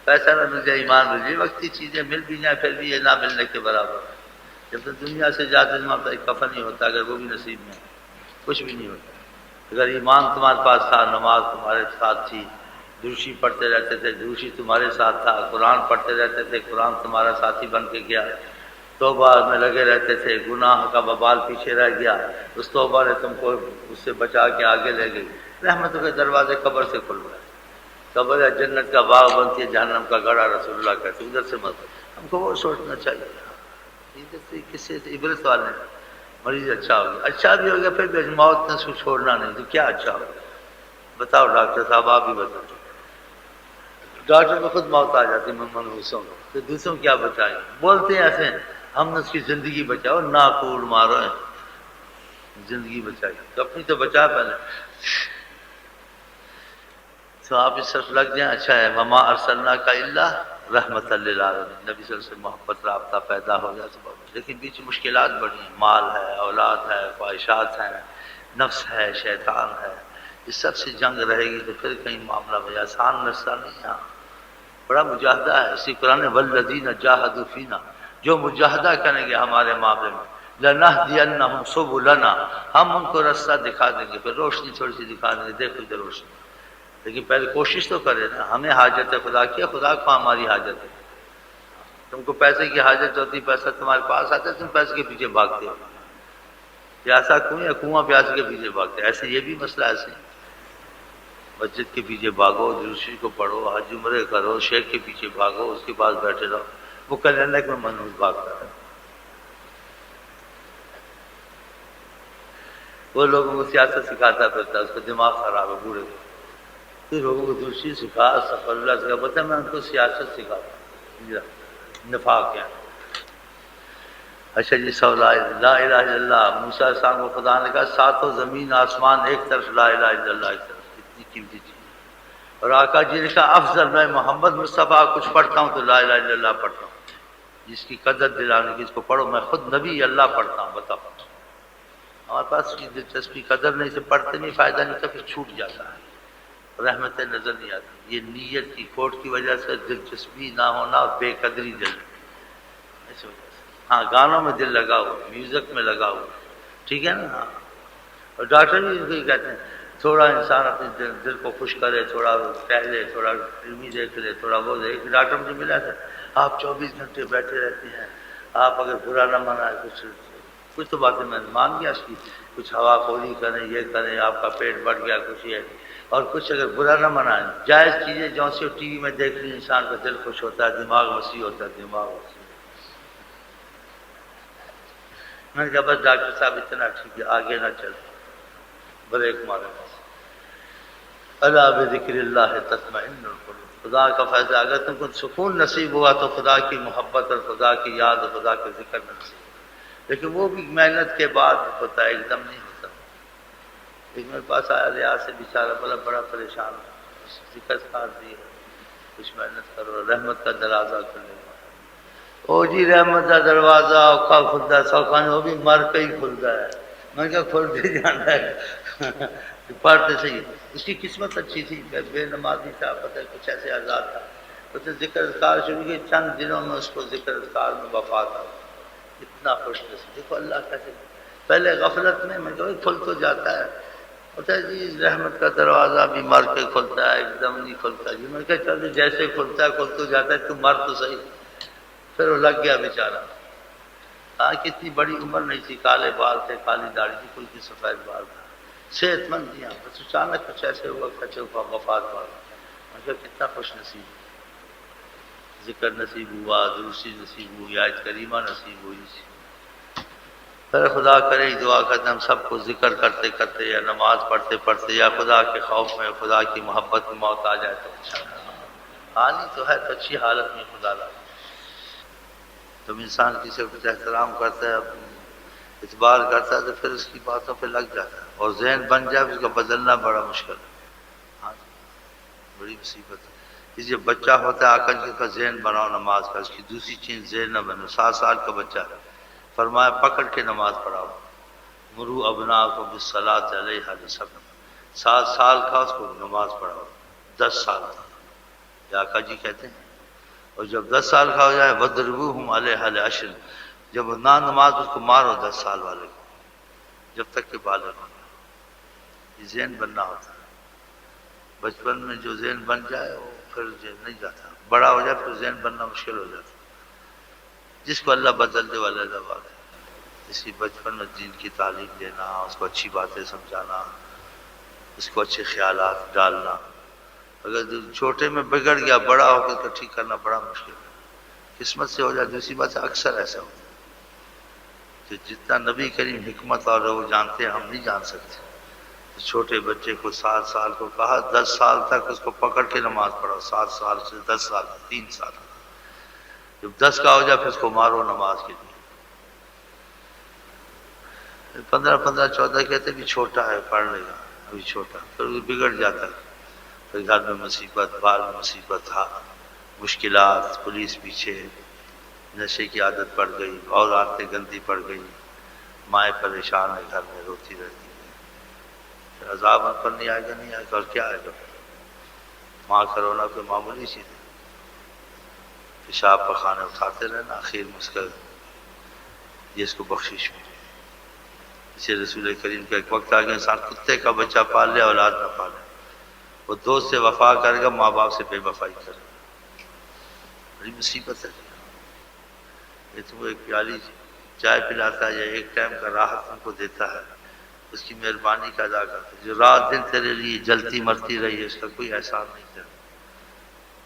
پیسہ نہ مل جائے ایمان مل جائے، وقتی چیزیں مل بھی جائیں پھر بھی یہ نہ ملنے کے برابر ہے۔ جب تک دنیا سے جاتے ہوتا ایک کفن نہیں ہوتا، اگر وہ بھی نصیب میں ہے، کچھ بھی نہیں ہوتا۔ اگر ایمان تمہارے پاس تھا، نماز تمہارے ساتھ تھی، دروشی پڑھتے رہتے تھے، دروشی تمہارے ساتھ تھا، قرآن پڑھتے رہتے تھے، قرآن تمہارا ساتھی بن کے گیا، توبہ میں لگے رہتے تھے، گناہ کا وبال پیچھے رہ گیا، اس توبہ نے تم کو اس سے بچا کے آگے لے گئی، رحمتوں کے دروازے قبر سے کھل گئے، قبر ہے جنت کا باغ بنتی ہے، جہنم کا گڑھا، رسول اللہ کہتے ہیں، ادھر سے مت، ہم کو وہ سوچنا چاہیے، ادھر سے کسی سے عبرت والے ہیں۔ مریض اچھا ہو گیا، اچھا بھی ہو گیا پھر بھی موت نے اس کو چھوڑنا نہیں، تو کیا اچھا ہوگا؟ بتاؤ ڈاکٹر صاحب، آپ ہی بتاؤ، ڈاکٹر کو خود موت آ جاتی ہے منحوسوں کو، تو دوسروں کیا بچائیں گے؟ بولتے ہیں ایسے ہم نے اس کی زندگی بچاؤ، ناکوڑ مارو ہے، زندگی بچائی تو اپنی تو بچا پہلے، تو آپ اس طرف لگ جائیں، اچھا ہے، وما ارسلناک الا رحمت للعالمین، نبی صلی اللہ علیہ وسلم سے محبت رابطہ پیدا ہو جائے تو، لیکن بیچ مشکلات بڑی ہیں، مال ہے، اولاد ہے، خواہشات ہیں، نفس ہے، شیطان ہے، اس سب سے جنگ رہے گی تو پھر کہیں معاملہ بھائی آسان مسئلہ نہیں ہے، بڑا مجاہدہ ہے، اسی قرآن نے والذین جاہدوا فینا، جو مجاہدہ کریں گے ہمارے معاملے میں، لنہدینہم سبلنا، ہم ان کو راستہ دکھا دیں گے، پھر روشنی تھوڑی سی دکھا دیں گے، دیکھو ادھر روشنی، لیکن پہلے کوشش تو کرے نا، ہمیں حاجت ہے خدا کی، خدا کو ہماری حاجت ہے، تم کو پیسے کی حاجت ہوتی، پیسہ تمہارے پاس آتا ہے، تم پیسے کے پیچھے بھاگتے ہو، پیاسا کنواں یا کنواں پیاسے کے پیچھے بھاگتے، ایسے یہ بھی مسئلہ ایسے ہے، مسجد کے پیچھے بھاگو، درشی کو پڑھو، حج عمرے کرو، شیخ کے پیچھے بھاگو، اس کے پاس بیٹھے رہو، وہ کلینک میں منحوس بھاگتا ہے، وہ لوگوں کو سیاست سکھاتا پھرتا ہے، اس کا دماغ خراب ہے بوڑھے کو، تو لوگوں کو درشی سکھا، استغفر اللہ سکھا، پتہ ہے میں ان کو سیاست سکھاتا ہوں، نفاق کیا ہے۔ اچھا جی، سو لا الہ الا اللہ، موسیٰ علیہ السلام کو خدا نے کہا ساتوں زمین آسمان ایک طرف، لا الہ الا اللہ ایک طرف، اتنی قیمتی چیز، اور آقا جی نے کہا افضل میں محمد مصطفیٰ کچھ پڑھتا ہوں تو لا الہ الا اللہ پڑھتا ہوں، جس کی قدر دلانے کی، اس کو پڑھو، میں خود نبی اللہ پڑھتا ہوں، بتاؤ، ہمارے پاس کی دلچسپی قدر نہیں، سے پڑھتے نہیں، فائدہ نہیں، تو پھر چھوٹ جاتا ہے، رحمتیں نظر نہیں آتی، یہ نیت کی کھوٹ کی وجہ سے دلچسپی نہ ہونا اور بے قدری دل، اس وجہ سے، ہاں گانوں میں دل لگا ہوا، میوزک میں لگا ہوا، ٹھیک ہے نا، ہاں، اور ڈاکٹر بھی یہی کہتے ہیں تھوڑا انسان اپنے دل کو خوش کرے، تھوڑا ٹہلے، تھوڑا فلمی دیکھ لے، تھوڑا وہ دیکھ، ایک ڈاکٹر مجھے ملا تھا، آپ 24 گھنٹے بیٹھے رہتے ہیں، آپ اگر برا نہ منائے، کچھ تو باتیں میں نے مان گیا اس کی، کچھ ہوا خوری کریں، یہ کریں، آپ کا پیٹ بڑھ گیا، کچھ یہ، اور کچھ اگر برا نہ منائیں، جائز چیزیں جو سی ٹی وی میں دیکھ لی، انسان کا دل خوش ہوتا ہے، دماغ وسیع ہوتا ہے، دماغ وسیع، میں نے کہا بس ڈاکٹر صاحب اتنا ٹھیک ہے، آگے نہ چل، بریک مارے، الا بذکر اللہ تطمئن القلوب، خدا کا فیصلہ، اگر تم کو سکون نصیب ہوا تو خدا کی محبت اور خدا کی یاد اور خدا کا ذکر نصیب، لیکن وہ بھی محنت کے بعد ہوتا ہے، ایک دم نہیں ہوتا۔ ایک میرے پاس آیا ریاض سے بیچارہ، بڑا پریشان ہے، ذکر کار دی ہے، کچھ محنت کرو، رحمت کا دروازہ کھلے گا۔ او جی رحمت کا دروازہ اوکھا کھلتا ہے، سوکھانے وہ بھی مر کے ہی کھلتا ہے۔ میں کیا کھلتے جانا ہے پڑھتے صحیح، اس کی قسمت اچھی تھی، بے نمازی تھا، پتہ ہے کچھ ایسے آزاد تھا، اس نے ذکر اذکار شروع کی، چند دنوں میں اس کو ذکر اذکار میں وفات آ گئی۔ اتنا خوش نصیب، دیکھو اللہ کیسے، پہلے غفلت میں کہ کھل تو جاتا ہے، ہوتا ہے جی رحمت کا دروازہ بھی مر کے کھلتا ہے، ایک دم نہیں کھلتا جی، میں کہا چل جیسے کھلتا ہے کھل تو جاتا ہے، تو مر تو صحیح۔ پھر وہ لگ گیا بیچارہ، ہاں کتنی بڑی عمر نہیں تھی، کالے بال تھے، کالی داڑھی تھی، کوئی کی سفید بال تھا، صحت مند تھی، بس اچانک کچھ ایسے ہوا کچھ وفات پا گئی۔ میں کہا کتنا خوش نصیب، ذکر نصیب ہوا، درسی نصیب ہوئی، آیت کریمہ نصیب ہوئی۔ پھر خدا کرے دعا کرتے ہم سب کو ذکر کرتے کرتے یا نماز پڑھتے پڑھتے یا خدا کے خوف میں، خدا کی محبت میں موت آ جائے تو اچھا ہے، آنی تو ہے تو اچھی حالت میں خدا لا۔ جب انسان کسی کو احترام کرتا ہے، اعتبار کرتا ہے، تو پھر اس کی باتوں پہ لگ جاتا ہے، اور ذہن بن جائے اس کا بدلنا بڑا مشکل ہے، ہاں بڑی مصیبت ہے۔ اس جب بچہ ہوتا ہے آقا جی کا ذہن بناؤ نماز کا، اس کی دوسری چیز ذہن نہ بنو۔ 7 سال کا بچہ ہے، فرمایا پکڑ کے نماز پڑھاؤ، مرو ابناکم بالصلاۃ علیہا لسبع، 7 سال کا اس کو نماز پڑھاؤ، 10 سال کا، یہ آقا جی کہتے ہیں۔ اور جب 10 سال کا ہو جائے وَضْرِبُوهُمْ عَلَيْهَا لِعَشْرٍ، جب نہ نماز اس کو مارو 10 سال والے کو، جب تک کہ بالغ ہو جائے۔ یہ ذہن بننا ہوتا ہے، بچپن میں جو ذہن بن جائے وہ پھر نہیں جاتا، بڑا ہو جائے پھر ذہن بننا مشکل ہو جاتا، جس کو اللہ بدل دے والا بات ہے۔ اس کی بچپن میں دین کی تعلیم دینا، اس کو اچھی باتیں سمجھانا، اس کو اچھے خیالات ڈالنا، اگر چھوٹے میں بگڑ گیا بڑا ہو کے تو ٹھیک کرنا بڑا مشکل ہے، قسمت سے ہو جائے۔ دوسری بات ہے اکثر ایسا ہوتا ہے کہ جتنا نبی کریم حکمت اور وہ جانتے ہیں ہم نہیں جان سکتے۔ چھوٹے بچے کو 7 سال کو کہا 10 سال تک اس کو پکڑ کے نماز پڑھو، 7 سال سے 10 سال 3 سال، جب 10 کا ہو جائے پھر اس کو مارو نماز کے لیے۔ 15 14 کہتے کہ چھوٹا ہے پڑھ لے گا، ابھی چھوٹا، پھر وہ بگڑ جاتا ہے، پھر گھر میں مصیبت، بال میں مصیبت، مشکلات، پولیس پیچھے، نشے کی عادت پڑ گئی، اور عادتیں گندی پڑ گئی، مائیں پریشان ہے گھر میں روتی رہتی ہے، پھر عذاب ان پر نہیں آئے گا، نہیں آئے گا، اور کیا آئے گا؟ ماں کا رونا کوئی معمولی چیز ہے، پیشاب پخانے اٹھاتے رہنا، آخر میں اس کا یہ اس کو بخشش ملی۔ اسے رسول کریم کا ایک وقت آ گیا انسان کتے کا بچہ پال لے اولاد نہ پالے، وہ دوست سے وفا کرے گا، ماں باپ سے بے وفائی کرے گا، بڑی مصیبت ہے۔ یہ تو وہ ایک پیالی چائے پلاتا ہے یا ایک ٹائم کا راحت ان کو دیتا ہے، اس کی مہربانی کا ادا کرتا ہے، جو رات دن تیرے لیے جلتی مرتی رہی ہے اس کا کوئی احسان نہیں کرتا۔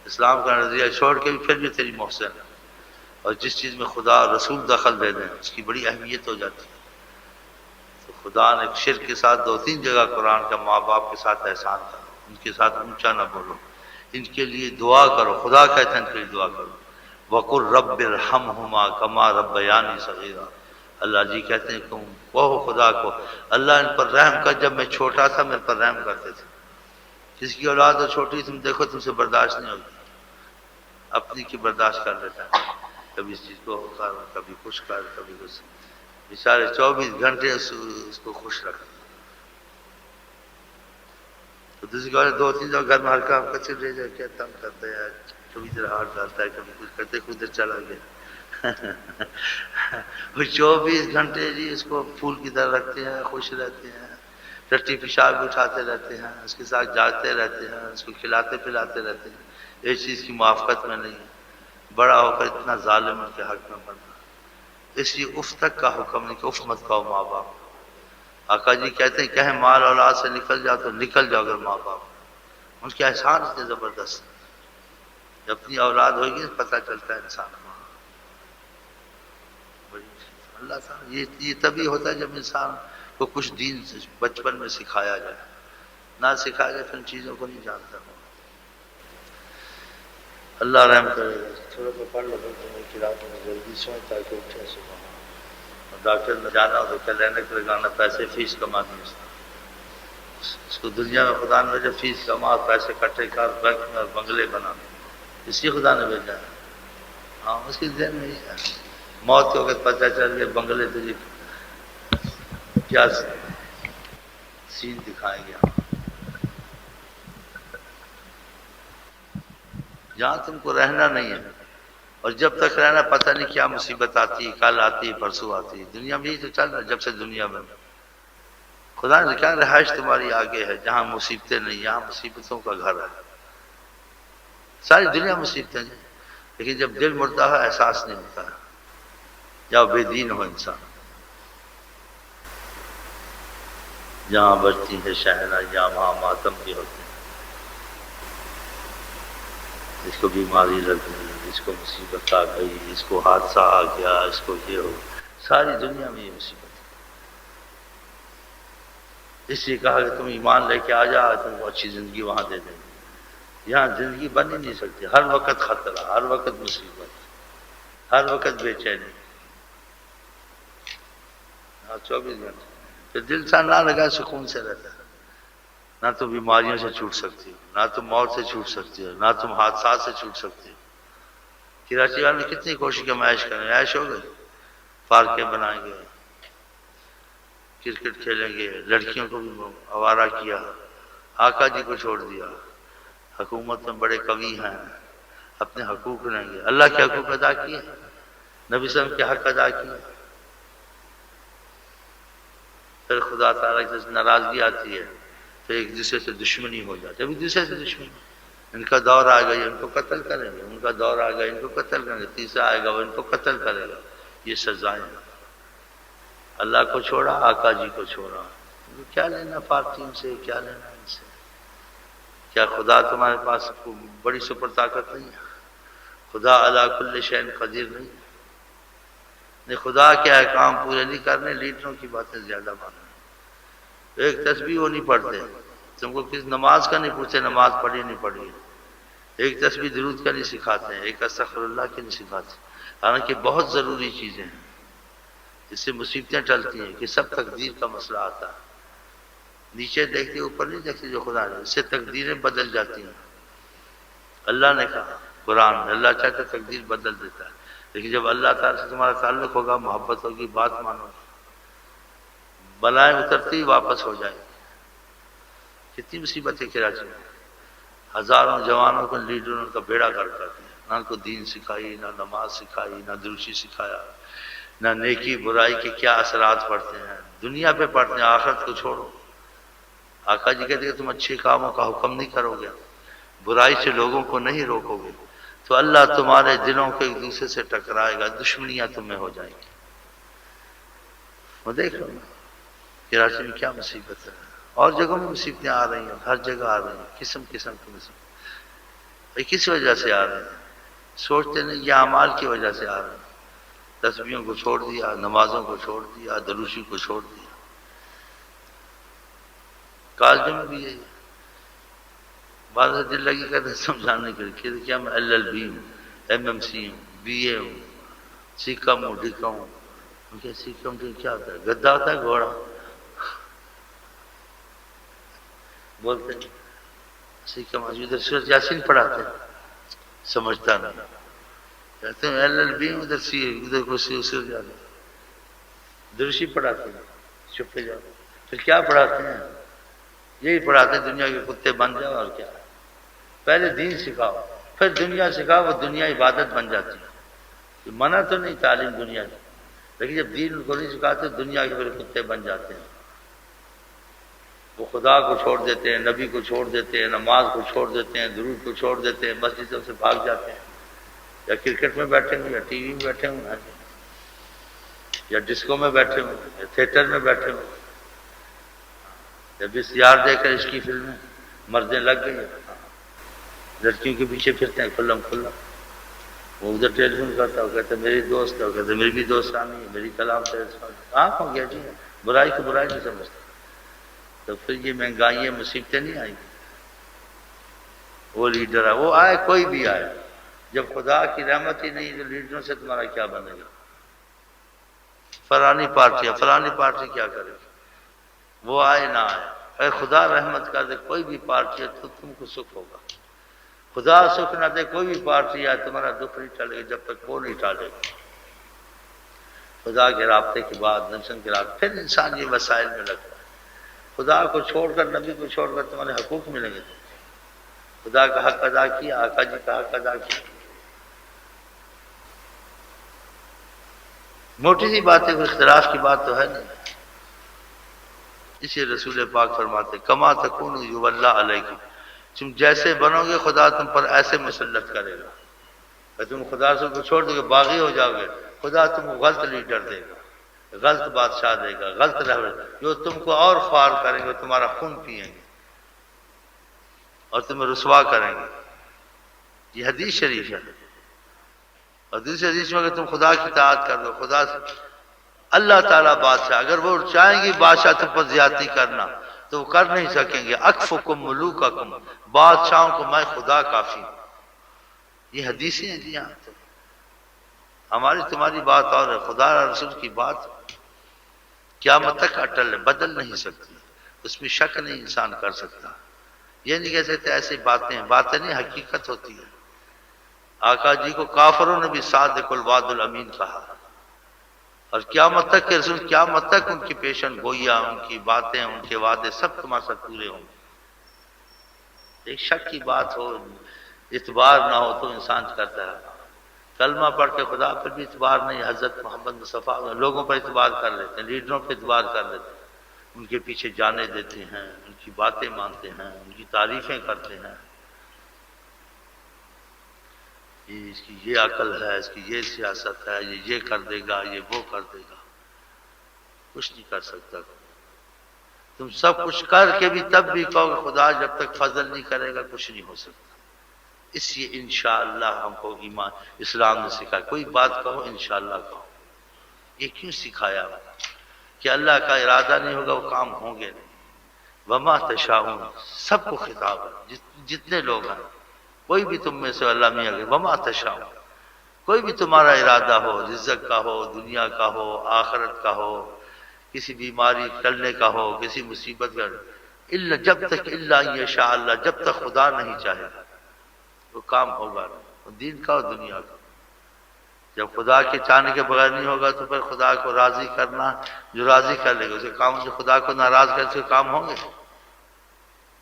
اسلام کا نظریہ چھوڑ کے بھی پھر بھی تیری محسن ہے، اور جس چیز میں خدا اور رسول دخل دے دیں اس کی بڑی اہمیت ہو جاتی ہے۔ تو خدا نے شرک کے ساتھ 2-3 جگہ قرآن کا ماں باپ کے ساتھ احسان کرو، ان کے ساتھ اونچا نہ بولو، ان کے لیے دعا کرو، خدا کہتے ہیں ان کے لیے دعا کرو، وَقُلْ رَبِّ ارْحَمْهُمَا كَمَا رَبَّيَانِي صَغِيرًا، اللہ جی کہتے ہیں تم کہو خدا کو اللہ ان پر رحم کر، جب میں چھوٹا تھا میرے پر رحم کرتے تھے۔ جس کی اولاد ہو چھوٹی تم دیکھو تم سے برداشت نہیں ہوتی، اپنی کی برداشت کر لیتا ہے، کبھی اس چیز کو کر، کبھی کچھ کر، کبھی کچھ، بیچارے 24 گھنٹے اس کو خوش رکھا۔ تو دوسری بات 2-3 جگہ گھر میں ہلکا ہلکا چل رہے جائے کیا تنگ کرتا ہے، کبھی ادھر ہاتھ ڈالتا ہے، کبھی کچھ کرتے ادھر چلا گیا وہ 24 گھنٹے جی اس کو پھول کی طرح رکھتے ہیں، خوش رہتے ہیں، ٹٹی پیشاب بھی اٹھاتے رہتے ہیں، اس کے ساتھ جاگتے رہتے ہیں، اس کو کھلاتے پلاتے رہتے ہیں، ایک چیز کی موافقت میں نہیں ہے۔ بڑا ہو کر اتنا ظالم ان کے حق میں بننا، اس لیے اف تک کا حکم نہیں کہ اف مت کہو ماں باپ۔ آقا جی کہتے ہیں کہیں مال اولاد سے نکل جاؤ تو نکل جاؤ اگر ماں باپ، ان کے احسان اتنے زبردست ہیں، جب اپنی اولاد ہوگی پتہ چلتا ہے انسان کو۔ اللہ تعالیٰ یہ تبھی ہوتا ہے جب انسان کو کچھ دین سے بچپن میں سکھایا جائے، نہ سکھایا جائے پھر ان چیزوں کو نہیں جانتا۔ اللہ رحم کرے گا. تھوڑا سا پڑھ لو تمہیں کی رات میں جلدی سوئیں تاکہ اٹھے صبح. ڈاکٹر میں جانا ہو تو کلینک لگانا، پیسے فیس کمانی ہے. اس کو دنیا میں خدا نے بھیجا فیس کما، پیسے کٹھے کر، بینک میں اور بنگلے بنانے، اس کی خدا نے بھیجا ہے. ہاں اس کی ذہن میں ہے موت کے وقت پتہ چل گیا بنگلے تجھے کیا سین دکھائیں گے. جہاں تم کو رہنا نہیں ہے، اور جب تک رہنا پتہ نہیں کیا مصیبت آتی، کل آتی، پرسوں آتی. دنیا میں یہی تو چل رہا ہے جب سے دنیا میں. خدا نے کہا رہائش تمہاری آگے ہے، جہاں مصیبتیں نہیں، یہاں مصیبتوں کا گھر ہے. ساری دنیا مصیبتیں ہیں، لیکن جب دل مڑتا ہے احساس نہیں ہوتا ہے. یا بے دین ہو انسان. جہاں بجتی ہے شہنا، یا وہاں ماتم بھی ہوتے ہیں. اس کو بیماری لگ گئی، اس کو مصیبت آ گئی، اس کو حادثہ آ گیا، اس کو یہ ہو. ساری دنیا میں یہ مصیبت ہے. اس لیے کہا کہ تم ایمان لے کے آ جا، تم کو اچھی زندگی وہاں دے دیں گے. یہاں زندگی بن ہی نہیں سکتی، ہر وقت خطرہ، ہر وقت مصیبت، ہر وقت بے چینی. 24 گھنٹے پھر دل سا نہ لگا سکون سے رہتا ہے. نہ تو بیماریوں سے چھوٹ سکتی ہو، نہ تم موت سے چھوٹ سکتی ہو، نہ تم حادثات سے چھوٹ سکتی ہو. کراچی والے نے کتنی کوشش کی عیش کریں، عیش ہو گئی. پارکیں بنائیں گے، کرکٹ کھیلیں گے، لڑکیوں کو بھی آوارہ کیا. آقا جی کو چھوڑ دیا. حکومت میں بڑے قوی ہیں، اپنے حقوق لیں گے. اللہ کے حقوق ادا کیے، نبی صلی اللہ علیہ وسلم کے حق ادا کیے. پھر خدا تعالیٰ کی ناراضگی آتی ہے تو ایک دوسرے سے دشمنی ہو جاتی ہے. ابھی دوسرے سے دشمنی، ان کا دور آئے گا یہ ان کو قتل کریں گے، ان کا دور آئے گا ان کو قتل کریں گے، تیسرا آئے گا وہ ان کو قتل کرے گا. یہ سزائیں ہیں. اللہ کو چھوڑا، آقا جی کو چھوڑا. کیا لینا پارٹیوں سے، کیا لینا ان سے؟ کیا خدا تمہارے پاس بڑی سپر طاقت نہیں ہے؟ خدا علی کل شیء قدیر نہیں؟ نہیں، خدا کے احکام پورے نہیں کرنے، لیڈروں کی باتیں زیادہ ماننے. ایک تسبیح وہ نہیں پڑھتے، تم کو کس نماز کا نہیں پوچھتے نماز پڑھی نہیں پڑھی. ایک تسبیح درود کا نہیں سکھاتے ہیں، ایک استغفر اللہ کی نہیں سکھاتے. حالانکہ بہت ضروری چیزیں ہیں، اس سے مصیبتیں ٹلتی ہیں. کہ سب تقدیر کا مسئلہ آتا ہے. نیچے دیکھتے اوپر نہیں دیکھتے جو خدا نے، اس سے تقدیریں بدل جاتی ہیں. اللہ نے کہا قرآن میں، اللہ چاہتا تقدیر بدل دیتا ہے. لیکن جب اللہ تعالیٰ سے تمہارا تعلق ہوگا، محبت ہوگی، بات مانو، بلائیں اترتی ہی واپس ہو جائیں. کتنی مصیبتیں کراچی میں، ہزاروں جوانوں کو لیڈروں کا بیڑا گھر کر دیا. نہ ان کو دین سکھائی، نہ نماز سکھائی، نہ دروشی سکھایا، نہ نیکی برائی کے کیا اثرات پڑتے ہیں. دنیا پہ پڑتے ہیں، آخرت کو چھوڑو. آقا جی کہتے ہیں کہ تم اچھے کاموں کا حکم نہیں کرو گے، برائی سے لوگوں کو نہیں روکو گے، تو اللہ تمہارے دلوں کو ایک دوسرے سے ٹکرائے گا، دشمنیاں تمہیں ہو جائیں گی. وہ دیکھ لو کراچی میں کیا مصیبت ہے. اور جگہوں میں مصیبتیں آ رہی ہیں، ہر جگہ آ رہی ہیں، قسم قسم کی مصیبت. کس وجہ سے آ رہی ہیں؟ سوچتے نہیں، یہ اعمال کی وجہ سے آ رہے ہیں. تسبیحوں کو چھوڑ دیا، نمازوں کو چھوڑ دیا، دروشی کو چھوڑ دیا. کالجوں میں بھی یہی بعض دل لگی کرتے سمجھانے کے لیے کیا میں LLB ہوں، MMC ہوں، BA ہوں، سیکم ہوں، ڈیکم ہوں. سیکم کیا ہوتا ہے؟ گدا ہوتا ہے، گھوڑا بولتے ہیں. سیکم ادھر سورج یاسین پڑھاتے ہیں، سمجھتا نہیں. کہتے ہیں LLB ہوں، ادھر ادھر کو سورج یاسین درشی پڑھاتے ہیں، چھپے جاتے. پھر کیا پڑھاتے ہیں؟ یہی پڑھاتے ہیں دنیا کے کتے بن جاؤ. اور کیا؟ پہلے دین سکھاؤ، پھر دنیا سکھاؤ. وہ دنیا عبادت بن جاتی ہے. منع تو نہیں تعلیم دنیا کی، لیکن جب دین کو نہیں سکھاتے دنیا کے پھر کتے بن جاتے ہیں. وہ خدا کو چھوڑ دیتے ہیں، نبی کو چھوڑ دیتے ہیں، نماز کو چھوڑ دیتے ہیں، درود کو چھوڑ دیتے ہیں، مسجدوں سے بھاگ جاتے ہیں. یا کرکٹ میں بیٹھے ہوں، یا ٹی وی میں بیٹھے ہوں، یا ڈسکو میں بیٹھے ہوں، یا تھیٹر میں بیٹھے ہوں. جب اس یار دیکھ کر اس کی فلمیں مردیں لگ گئی ہیں، لڑکیوں کے پیچھے پھرتے ہیں کھلم کھلا. وہ ادھر ٹیلی فون کرتا ہے، وہ کہتا ہے میری دوست ہے، وہ کہتا ہے میری بھی دوستانی ہے، میری کلام سے آنکھ ہو گیا. جی برائی کو برائی نہیں سمجھتا. تو پھر یہ مہنگائیاں مصیبتیں نہیں آئیں گی. وہ لیڈر ہے، وہ آئے کوئی بھی آئے، جب خدا کی رحمت ہی نہیں تو لیڈروں سے تمہارا کیا بنے گا؟ فلانی پارٹی کیا کرے گی؟ وہ آئے نہ آئے، اے خدا رحمت کر دے کوئی بھی پارٹی ہے تو تم کو سکھ ہوگا، خدا سکھ نہ دے کوئی بھی پارٹی آئے تمہارا دکھ نہیں ٹالے گا جب تک وہ نہیں ٹالے گا۔ خدا کے رابطے کے بعد، نبی کے رابطے، پھر انسان یہ وسائل میں لگتا ہے۔ خدا کو چھوڑ کر، نبی کو چھوڑ کر تمہارے حقوق ملیں گے، خدا کا حق ادا کیا، آقا جی کا حق ادا کیا۔ موٹی سی بات ہے، کوئی اختلاف کی بات تو ہے نہیں۔ اسی رسول پاک فرماتے کما تکون یولی علیکم، تم جیسے بنو گے خدا تم پر ایسے مسلط کرے گا۔ اگر تم خدا سے کو چھوڑ دو گے، باغی ہو جاؤ گے، خدا تم کو غلط لیڈر دے گا، غلط بادشاہ دے گا، غلط رہبر، جو تم کو اور خوار کریں گے، تمہارا خون پیئیں گے اور تمہیں رسوا کریں گے۔ یہ حدیث شریف ہے۔ اور دوسری حدیث میں اگر تم خدا کی اطاعت کر دو، خدا سے اللہ تعالیٰ بادشاہ، اگر وہ چاہیں گے بادشاہ تم پر زیادتی کرنا تو وہ کر نہیں سکیں گے۔ اکفکم ملوککم، بادشاہوں کو میں خدا کافی ہوں۔ یہ حدیثیں ہیں جی یہاں تو ہماری تمہاری بات اور ہے، خدا اور رسول کی بات قیامت تک اٹل ہے، بدل نہیں سکتی، اس میں شک نہیں انسان کر سکتا۔ یہ نہیں کہہ سکتے ایسی باتیں نہیں، حقیقت ہوتی ہے۔ آقا جی کو کافروں نے بھی صادق الوعد الامین کہا، اور قیامت تک کے رسول، قیامت تک ان کی پیشن گوئیاں، ان کی باتیں، ان کے وعدے سب تمہارے ساتھ پورے ہوں گے۔ ایک شک کی بات ہو، اعتبار نہ ہو تو انسان کرتا ہے۔ کلمہ پڑھ کے خدا پر بھی اعتبار نہیں، حضرت محمد مصطفیٰ لوگوں پر اعتبار کر لیتے ہیں، لیڈروں پر اعتبار کر لیتے ہیں، ان کے پیچھے جانے دیتے ہیں، ان کی باتیں مانتے ہیں، ان کی تعریفیں کرتے ہیں۔ اس کی یہ عقل ہے، اس کی یہ سیاست ہے، یہ کر دے گا، یہ وہ کر دے گا۔ کچھ نہیں کر سکتا۔ تم سب کچھ کر کے بھی تب بھی کہو کہ خدا جب تک فضل نہیں کرے گا کچھ نہیں ہو سکتا۔ اس لیے انشاءاللہ ہم کو ایمان اسلام نے سکھایا، کوئی بات کہو انشاءاللہ کہو۔ یہ کیوں سکھایا کہ اللہ کا ارادہ نہیں ہوگا وہ کام ہوں گے نہیں۔ وما تشاؤون، سب کو خطاب ہے، جتنے لوگ ہیں، کوئی بھی تم میں سے اللہ میاں وما تشاؤون، کوئی بھی تمہارا ارادہ ہو، رزق کا ہو، دنیا کا ہو، آخرت کا ہو، کسی بیماری ٹلنے کا ہو، کسی مصیبت کا، الا جب تک الا ان یشاء اللہ، جب تک خدا نہیں چاہے وہ کام ہوگا نہیں، دین کا اور دنیا کا۔ جب خدا کے چاہنے کے بغیر نہیں ہوگا تو پھر خدا کو راضی کرنا، جو راضی کر لے گا اسے کام، جو خدا کو ناراض کرے اسے کام ہوں گے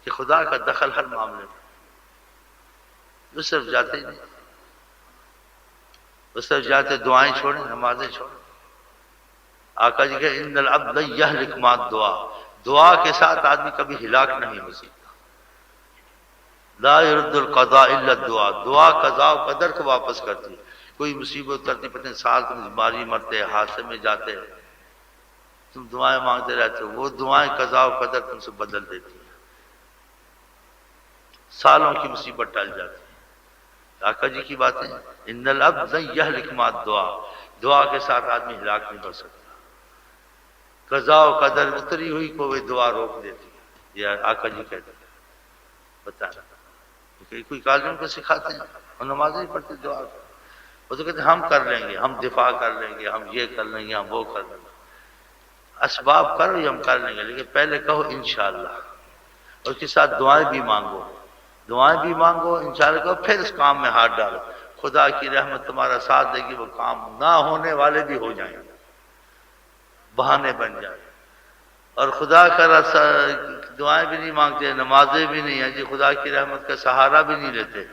کہ خدا کا دخل ہر معاملے میں۔ وہ صرف جاتے ہی نہیں، وہ صرف جاتے دعائیں چھوڑیں، نمازیں چھوڑیں۔ آقا جی کہ ان العبد یہلک مع الدعاء، دعا کے ساتھ آدمی کبھی ہلاک نہیں ہو سکتا۔ لا يرد القضاء الا الدعاء، دعا قضاء و قدر کو واپس کرتی ہے۔ کوئی مصیبت کرتی، پتہ نہیں سال تم بیماری مرتے، حادثے میں جاتے، تم دعائیں مانگتے رہتے ہو، وہ دعائیں قضاء و قدر تم سے بدل دیتی ہیں، سالوں کی مصیبت ٹل جاتی ہے۔ آقا جی کی باتیں ان العبد یہلک مع الدعاء، دعا کے ساتھ آدمی ہلاک نہیں ہو سکتا۔ قضاء و قدر اتری ہوئی کو وہ دعا روک دیتی ہے، یہ آقا جی کہتے ہیں۔ بتانا کوئی کالجوں کو سکھاتے ہیں اور نماز نہیں پڑھتے دعا کو، وہ تو کہتے ہیں ہم کر لیں گے، ہم دفاع کر لیں گے، ہم یہ کر لیں گے، ہم وہ کر لیں گے۔ اسباب کرو یہ ہم کر لیں گے، لیکن پہلے کہو انشاءاللہ، اور اس کے ساتھ دعائیں بھی مانگو، دعائیں بھی مانگو، انشاءاللہ کہو، پھر اس کام میں ہاتھ ڈالو، خدا کی رحمت تمہارا ساتھ دے گی، وہ کام نہ ہونے والے بھی ہو جائیں گے، بہانے بن جائیں۔ اور خدا کا دعائیں بھی نہیں مانگتے، نمازیں بھی نہیں ہیں جی، خدا کی رحمت کا سہارا بھی نہیں لیتے،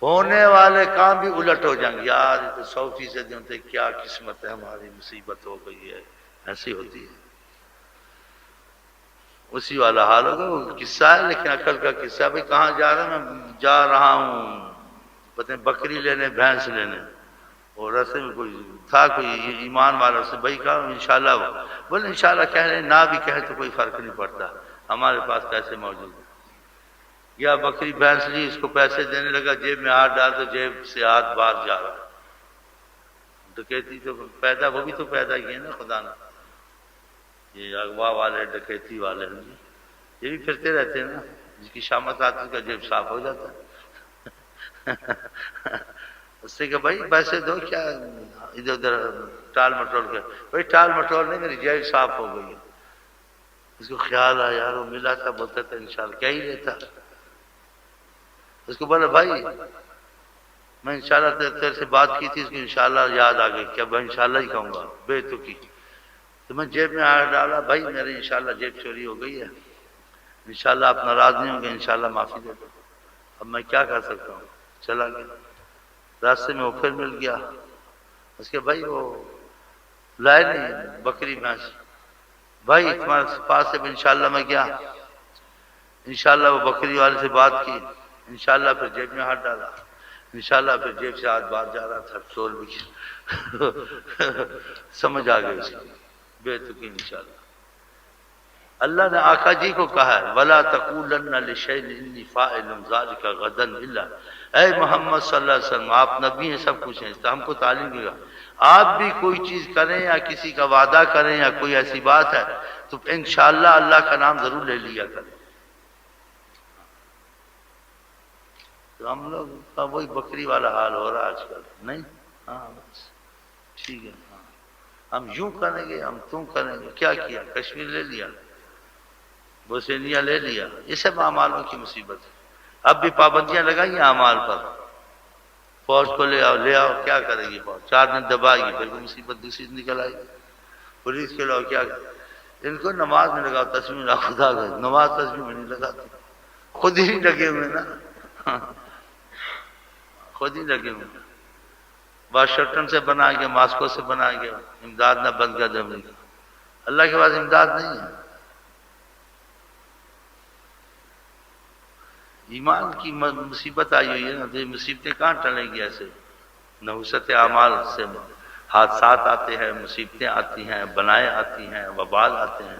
ہونے والے کام بھی الٹ ہو جائیں گے۔ یار یہ تو 100% ہوتے، کیا قسمت ہے ہماری، مصیبت ہو گئی ہے، ایسی ہوتی ہے۔ اسی والا حال ہوگا، وہ قصہ ہے لیکن عقل کا قصہ ہے۔ بھائی کہاں جا رہا ہوں؟ میں جا رہا ہوں پتہ نہیں بکری لینے، بھینس لینے، اور راستے میں کوئی تھا کوئی ایمان والا، اس نے بھائی کہا انشاءاللہ، بولے انشاءاللہ کہہ رہے ہیں، نہ بھی کہے تو کوئی فرق نہیں پڑتا، ہمارے پاس پیسے موجود ہیں۔ یا بکری بھینس لی، اس کو پیسے دینے لگا، جیب میں ہاتھ ڈال تو جیب سے ہاتھ باہر جا رہا۔ ڈکیتی تو پیدا، وہ بھی تو پیدا کیے نا خدا نے، یہ اغوا والے، ڈکیتی والے، یہ بھی پھرتے رہتے ہیں نا، جس کی شامت آتی ہے اس کا جیب صاف ہو جاتا ہے۔ اس نے کہا بھائی پیسے دو، کیا ادھر ادھر ٹال مٹول کے؟ بھائی ٹال مٹول نہیں، میری جیب صاف ہو گئی ہے۔ اس کو خیال آیا یار وہ ملا تھا، بولتا تھا انشاءاللہ، کیا ہی لیتا۔ اس کو بولا بھائی میں انشاءاللہ تیرے سے بات کی تھی، اس کو انشاءاللہ یاد آ گئی، کیا میں انشاءاللہ ہی کہوں گا بے تکی، تو میں جیب میں ہاتھ ڈالا، بھائی میری انشاءاللہ جیب چوری ہو گئی ہے، انشاءاللہ آپ ناراض نہیں ہوں گے، انشاءاللہ معافی دے دو۔ اب میں کیا کر سکتا ہوں، چلا گیا۔ راستے میں وہ پھر مل گیا، اس کے بھائی وہ لائے نہیں بکری بھینس، بھائی تمہارے پاس سے انشاءاللہ میں گیا، انشاءاللہ وہ بکری والے سے بات کی، انشاءاللہ پھر جیب میں ہاتھ ڈالا، انشاءاللہ پھر جیب سے ہاتھ باہر جا رہا تھا، چور بھی سمجھ آ گئی اس کی بے تکی انشاءاللہ۔ اللہ نے آقا جی کو کہا ہے وَلَا تَقُولَنَّ لِشَيْءٍ إِنِّي فَاعِلٌ ذَلِكَ غَدًا إِلَّا، اے محمد صلی اللہ علیہ وسلم، آپ نبی ہیں، سب کچھ ہیں، تو ہم کو تعلیم دے گا، آپ بھی کوئی چیز کریں یا کسی کا وعدہ کریں یا کوئی ایسی بات ہے تو انشاءاللہ اللہ کا نام ضرور لے لیا کریں۔ تو ہم لوگ کا وہی بکری والا حال ہو رہا ہے آج کل، نہیں؟ ہاں بس ٹھیک ہے، ہاں ہم یوں کریں گے، ہم تم کریں گے، کیا کیا؟ کشمیر لے لیا، بوسینیا لے لیا، یہ سب اعمالوں کی مصیبت ہے۔ اب بھی پابندیاں لگائی ہیں اعمال پر، فوج کو لے آؤ لے آؤ، کیا کرے گی فوج؟ 4 دن دبائے گی، پھر کوئی مصیبت دوسری نکل آئے گی۔ پولیس کے لوگ کیا کرے؟ ان کو نماز میں لگاؤ، تسبیح میں خدا کا نماز تسبیح میں نہیں لگاتے، خود ہی لگے ہوئے نا، خود ہی لگے ہوئے۔ واشنگٹن سے بنا گیا، ماسکو سے بنا گیا، امداد نہ بند کر دے امریکہ، اللہ کے پاس امداد نہیں ہے۔ ایمان کی مصیبت آئی ہوئی ہے نا، تو یہ مصیبتیں کہاں ٹلیں گی ایسے؟ نحوست اعمال سے حادثات آتے ہیں، مصیبتیں آتی ہیں، بلائیں آتی ہیں، وبال آتے ہیں۔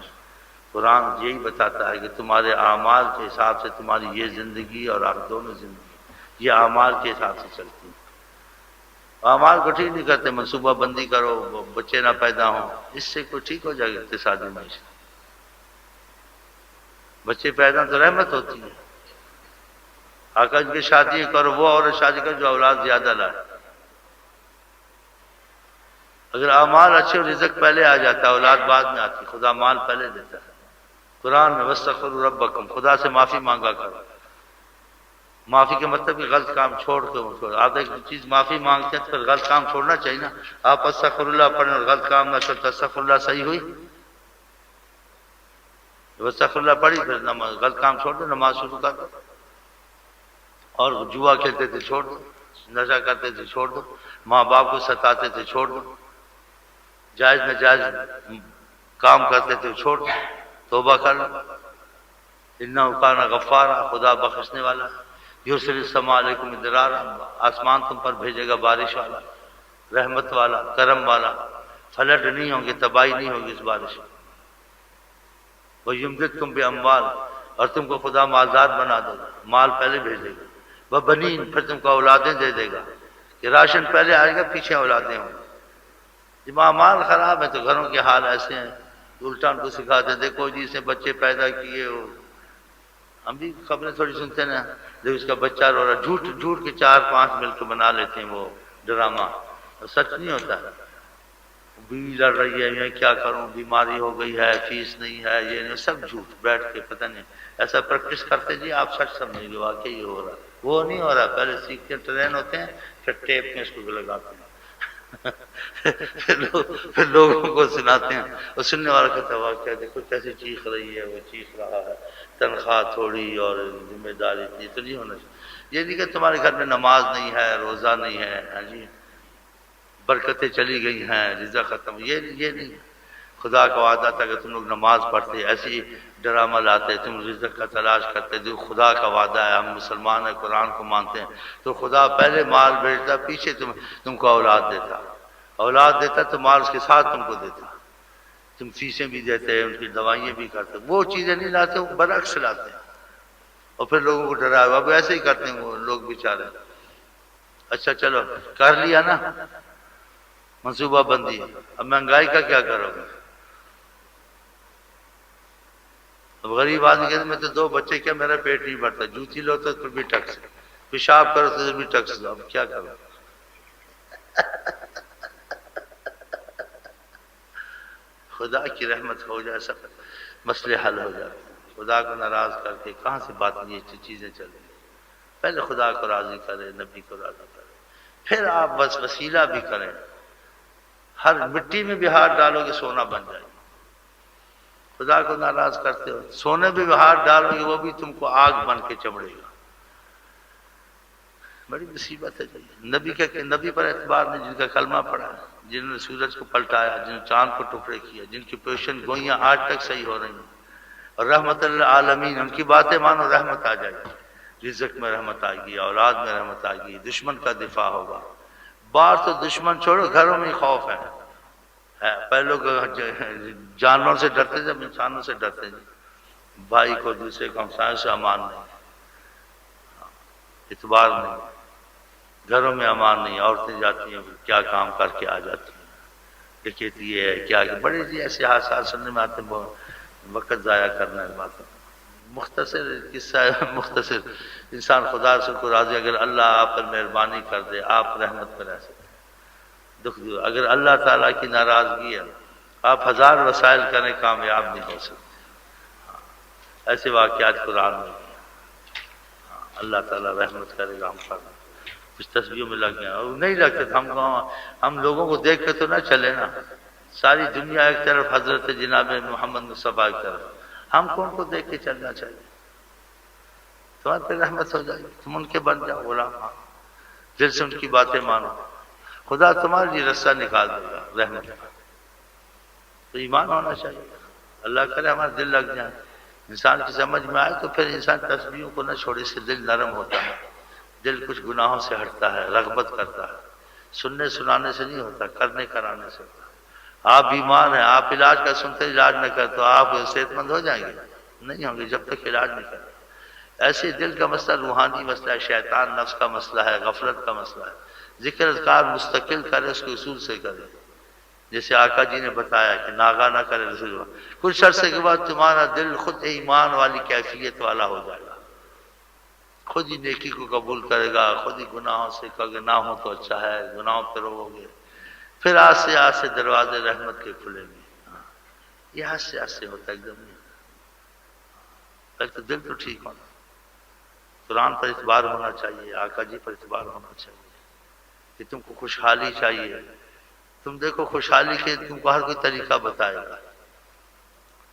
قرآن یہی بتاتا ہے کہ تمہارے اعمال کے حساب سے تمہاری یہ زندگی اور آپ دونوں زندگی یہ اعمال کے حساب سے چلتی ہیں۔ اعمال کو ٹھیک نہیں کرتے، منصوبہ بندی کرو بچے نہ پیدا ہوں، اس سے کوئی ٹھیک ہو جائے گا اقتصادی معیشت؟ بچے پیدا تو رحمت ہوتی ہے۔ آقا جی کی شادی کرو، وہ عورت شادی کرو جو اولاد زیادہ لائے۔ اگر اعمال اچھے اور رزق پہلے آ جاتا ہے، اولاد بعد میں آتی، خدا مال پہلے دیتا ہے۔ قرآن میں وَاسْتَغْفِرُوا رَبَّكُمْ، خدا سے معافی مانگا کرو۔ معافی کے مطلب کہ غلط کام چھوڑ دو۔ آپ ایک چیز معافی مانگتے ہیں تو پھر غلط کام چھوڑنا چاہیے نا۔ آپ استغفر اللہ پڑھیں اور غلط کام نہ کرتے، استغفر اللہ صحیح ہوئی؟ استغفر اللہ پڑھی پھر غلط کام چھوڑ دو، نماز شروع کر دو، اور جوا کھیلتے تھے چھوڑ دو، نشہ کرتے تھے چھوڑ دو، ماں باپ کو ستاتے تھے چھوڑ دو، جائز ناجائز کام کرتے تھے چھوڑ دو، توبہ کر لو۔ انہ کان غفارا، خدا بخشنے والا، یرسل السماء علیکم مدرارا، آسمان تم پر بھیجے گا بارش والا، رحمت والا، کرم والا، فلڈ نہیں ہوں گے، تباہی نہیں ہوگی اس بارش میں۔ وَيُمْدِدْكُمْ بِأَمْوَالٍ، اور تم کو خدا مالدار بنا دے گا، مال پہلے بھیجے گا۔ وَبَنِينَ، پھر تم کو اولادیں دے دے گا، کہ راشن پہلے آئے گا پیچھے اولادیں ہوں گی۔ جب اعمال خراب ہے تو گھروں کے حال ایسے ہیں، الٹا ان کو سکھاتے ہیں، دیکھو جی سے بچے پیدا کیے ہو۔ ہم بھی خبریں تھوڑی سنتے ہیں، جب اس کا بچہ رو رہا، جھوٹ جھوٹ کے 4-5 مل کے بنا لیتے ہیں وہ ڈرامہ، سچ نہیں ہوتا ہے۔ بیوی لڑ رہی ہے، میں کیا کروں، بیماری ہو گئی ہے، فیس نہیں ہے، یہ نہیں، سب جھوٹ بیٹھ کے پتہ نہیں ایسا پریکٹس کرتے جی آپ سچ سمجھیں گے واقعی یہ ہو رہا ہے۔ وہ نہیں ہو رہا، پہلے سیکھتے ٹرین ہوتے ہیں، پھر ٹیپ میں اس کو لگاتے ہیں پھر لوگوں کو سناتے ہیں، اور سننے والا کہتا ہے واقعہ دیکھو کیسے چیخ رہی ہے، وہ چیخ رہا ہے، تنخواہ تھوڑی اور ذمہ داری اتنی، تو نہیں ہونا چاہیے۔ یہ نہیں کہ تمہارے گھر میں نماز نہیں ہے، روزہ نہیں ہے، ہاں جی برکتیں چلی گئی ہیں، رزق ختم، یہ نہیں۔ خدا کا وعدہ تھا کہ تم لوگ نماز پڑھتے، ایسی ڈرامہ لاتے، تم رزق کا تلاش کرتے، جو خدا کا وعدہ ہے، ہم مسلمان ہیں، قرآن کو مانتے ہیں، تو خدا پہلے مال بھیجتا، پیچھے تم کو اولاد دیتا، اولاد دیتا تو مال اس کے ساتھ تم کو دیتا، تم فیسیں بھی دیتے، ان کی دوائیں بھی کرتے، وہ چیزیں نہیں لاتے، وہ برعکس لاتے ہیں، اور پھر لوگوں کو ڈرایا، اب ایسے ہی کرتے ہیں وہ لوگ بیچارے۔ اچھا چلو کر لیا نا منصوبہ بندی، اب مہنگائی کا کیا کرو گے؟ اب غریب آدمی کہتے میں تو 2 بچے، کیا میرا پیٹ نہیں بھرتا، جوتی لو تو پھر بھی ٹیکس، پیشاب کرو تو بھی ٹیکس دو، اب کیا کرو؟ خدا کی رحمت ہو جائے سب مسئلے حل ہو جاتے ہیں۔ خدا کو ناراض کر کے کہاں سے بات یہ چیزیں چلیں؟ پہلے خدا کو راضی کرے، نبی کو راضی کرے، پھر آپ بس وسیلہ بھی کریں۔ ہر مٹی میں بھی ہاتھ ڈالو گے سونا بن جائے گا۔ خدا کو ناراض کرتے ہو، سونے بھی ہاتھ ڈالو گے وہ بھی تم کو آگ بن کے چمڑے گا۔ بڑی مصیبت ہے جی۔ نبی پر اعتبار نہیں، جن کا کلمہ پڑھا، جنہوں نے سورج کو پلٹایا، جنہوں نے چاند کو ٹکڑے کیا، جن کی پیشن گوئیاں آج تک صحیح ہو رہی ہیں، اور رحمت للعالمین، ان کی باتیں مانو رحمت آ جائے گی، رزق میں رحمت آئے گی، اولاد میں رحمت آئے گی، دشمن کا دفاع ہوگا۔ باہر تو دشمن چھوڑو، گھروں میں ہی خوف ہے۔ پہلے لوگ جانوروں سے ڈرتے تھے، اب انسانوں سے ڈرتے ہیں۔ بھائی کو، دوسرے کو، ہمسایوں سے امان نہیں، اعتبار نہیں، گھروں میں امان نہیں۔ عورتیں جاتی ہیں کیا کام کر کے آ جاتی ہیں، ڈکیتی ہے کیا، بڑے جی ایسے حادثات سننے میں آتے ہیں، وقت ضائع کرنا ہے بات۔ مختصر قصہ ہے، مختصر۔ انسان خدا سے کو راضی، اگر اللہ آپ پر مہربانی کر دے آپ رحمت میں رہ سکتے ہیں۔ دکھ دو، اگر اللہ تعالیٰ کی ناراضگی ہے آپ ہزار وسائل کریں کامیاب نہیں ہو سکتے۔ ایسے واقعات قرآن میں ہیں۔ اللہ تعالیٰ رحمت کرے گا ہم پر۔ کچھ تسبیحوں میں لگ گئے اور نہیں لگتے تو ہم لوگوں کو دیکھ کے تو نہ چلے نا۔ ساری دنیا ایک طرف، حضرت جناب محمد مصطفیٰ ایک طرف، ہم کو ان کو دیکھ کے چلنا چاہیے۔ تمہارے پہ رحمت ہو جائے گی، تم ان کے بن جاؤ غلام، دل سے ان کی باتیں مانو، خدا تمہارے لیے رستہ نکال دے گا رحمت کا۔ تو ایمان ہونا چاہیے، اللہ کرے ہمارا دل لگ جائے، انسان کی سمجھ میں آئے تو پھر انسان تسبیحوں کو نہ چھوڑے، اس سے دل نرم ہوتا ہے، دل کچھ گناہوں سے ہٹتا ہے، رغبت کرتا ہے۔ سننے سنانے سے نہیں ہوتا، کرنے کرانے سے ہوتا۔ آپ بیمار ہیں، آپ علاج کا سنتے علاج نہ کریں تو آپ صحت مند ہو جائیں گے؟ نہیں ہوں گے جب تک علاج نہیں کریں۔ ایسے دل کا مسئلہ روحانی مسئلہ ہے، شیطان نفس کا مسئلہ ہے، غفلت کا مسئلہ ہے۔ ذکر اذکار مستقل کرے، اس کے اصول سے کرے، جیسے آقا جی نے بتایا کہ ناغا نہ کرے رسول اللہ۔ کچھ عرصے کے بعد تمہارا دل خود ایمان والی کیفیت والا ہو جائے گا، خود ہی نیکی کو قبول کرے گا، خود ہی گناہوں سے کہے نہ ہو تو اچھا ہے، گناہوں پہ رو گے، پھر آستے آستے دروازے رحمت کے کھلیں گے۔ یہ آستے آستے ہوتا ہے، ایک دم نہیں۔ پہلے تو دل تو ٹھیک ہونا، قرآن پر اعتبار ہونا چاہیے، آقا جی پر اعتبار ہونا چاہیے کہ تم کو خوشحالی چاہیے۔ تم دیکھو خوشحالی کے تم کو ہر کوئی طریقہ بتائے گا،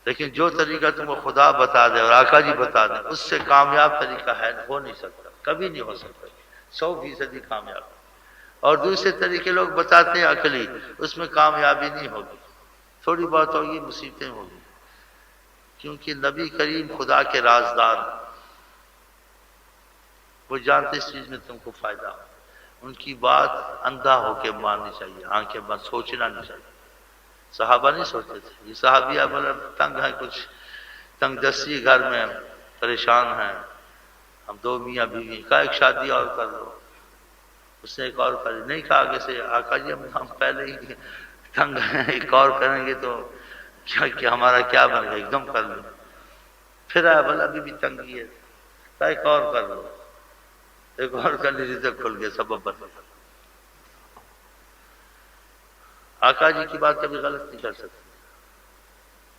لیکن جو طریقہ تم کو خدا بتا دے اور آقا جی بتا دیں، اس سے کامیاب طریقہ ہے ہو نہیں سکتا، کبھی نہیں ہو سکتا، 100% کامیاب۔ اور دوسرے طریقے لوگ بتاتے ہیں عقلی، اس میں کامیابی نہیں ہوگی، تھوڑی بہت ہوگی، مصیبتیں ہوگی، کیونکہ نبی کریم خدا کے رازدار ہیں، وہ جانتے اس چیز میں تم کو فائدہ ہو۔ ان کی بات اندھا ہو کے ماننی چاہیے، آنکھیں بند، سوچنا نہیں چاہیے۔ صحابہ نہیں سوچتے تھے، یہ صحابیہ مطلب تنگ ہیں، کچھ تنگ دستی، گھر میں پریشان ہیں، ہم 2 میاں بیوی، کہا ایک شادی اور کر لو، اس نے ایک اور کری، نہیں کہا آگے سے آقا جی ہم پہلے ہی تنگ ہیں، ایک اور کریں گے تو کیا ہمارا کیا بنے گا، ایک دم کر لیں۔ پھر آیا بھلا ابھی بھی تنگی ہے، کہا ایک اور کر لو، ایک اور کر لی، رزق کھل گیا، سبب بن گیا۔ آقا جی کی بات کبھی غلط نہیں کر سکتے،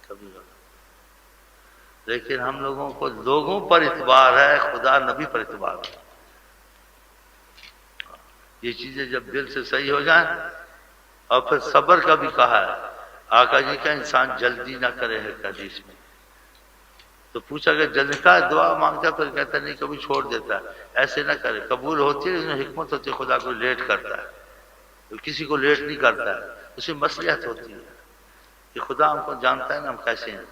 کبھی غلط، لیکن ہم لوگوں کو لوگوں پر اعتبار ہے، خدا نبی پر اعتبار ہے۔ یہ چیزیں جب دل سے صحیح ہو جائیں، اور پھر صبر کا بھی کہا ہے آقا جی کا، انسان جلدی نہ کرے ہے حدیث میں۔ تو پوچھا کہ جلدی کا دعا مانگتا، پھر کہتا نہیں کبھی چھوڑ دیتا ہے، ایسے نہ کرے، قبول ہوتی ہے لیکن حکمت ہوتی ہے، خدا کو لیٹ کرتا ہے، کسی کو لیٹ نہیں کرتا ہے، اسے مصلحت ہوتی ہے کہ خدا ہم کو جانتا ہے نا ہم کیسے ہیں،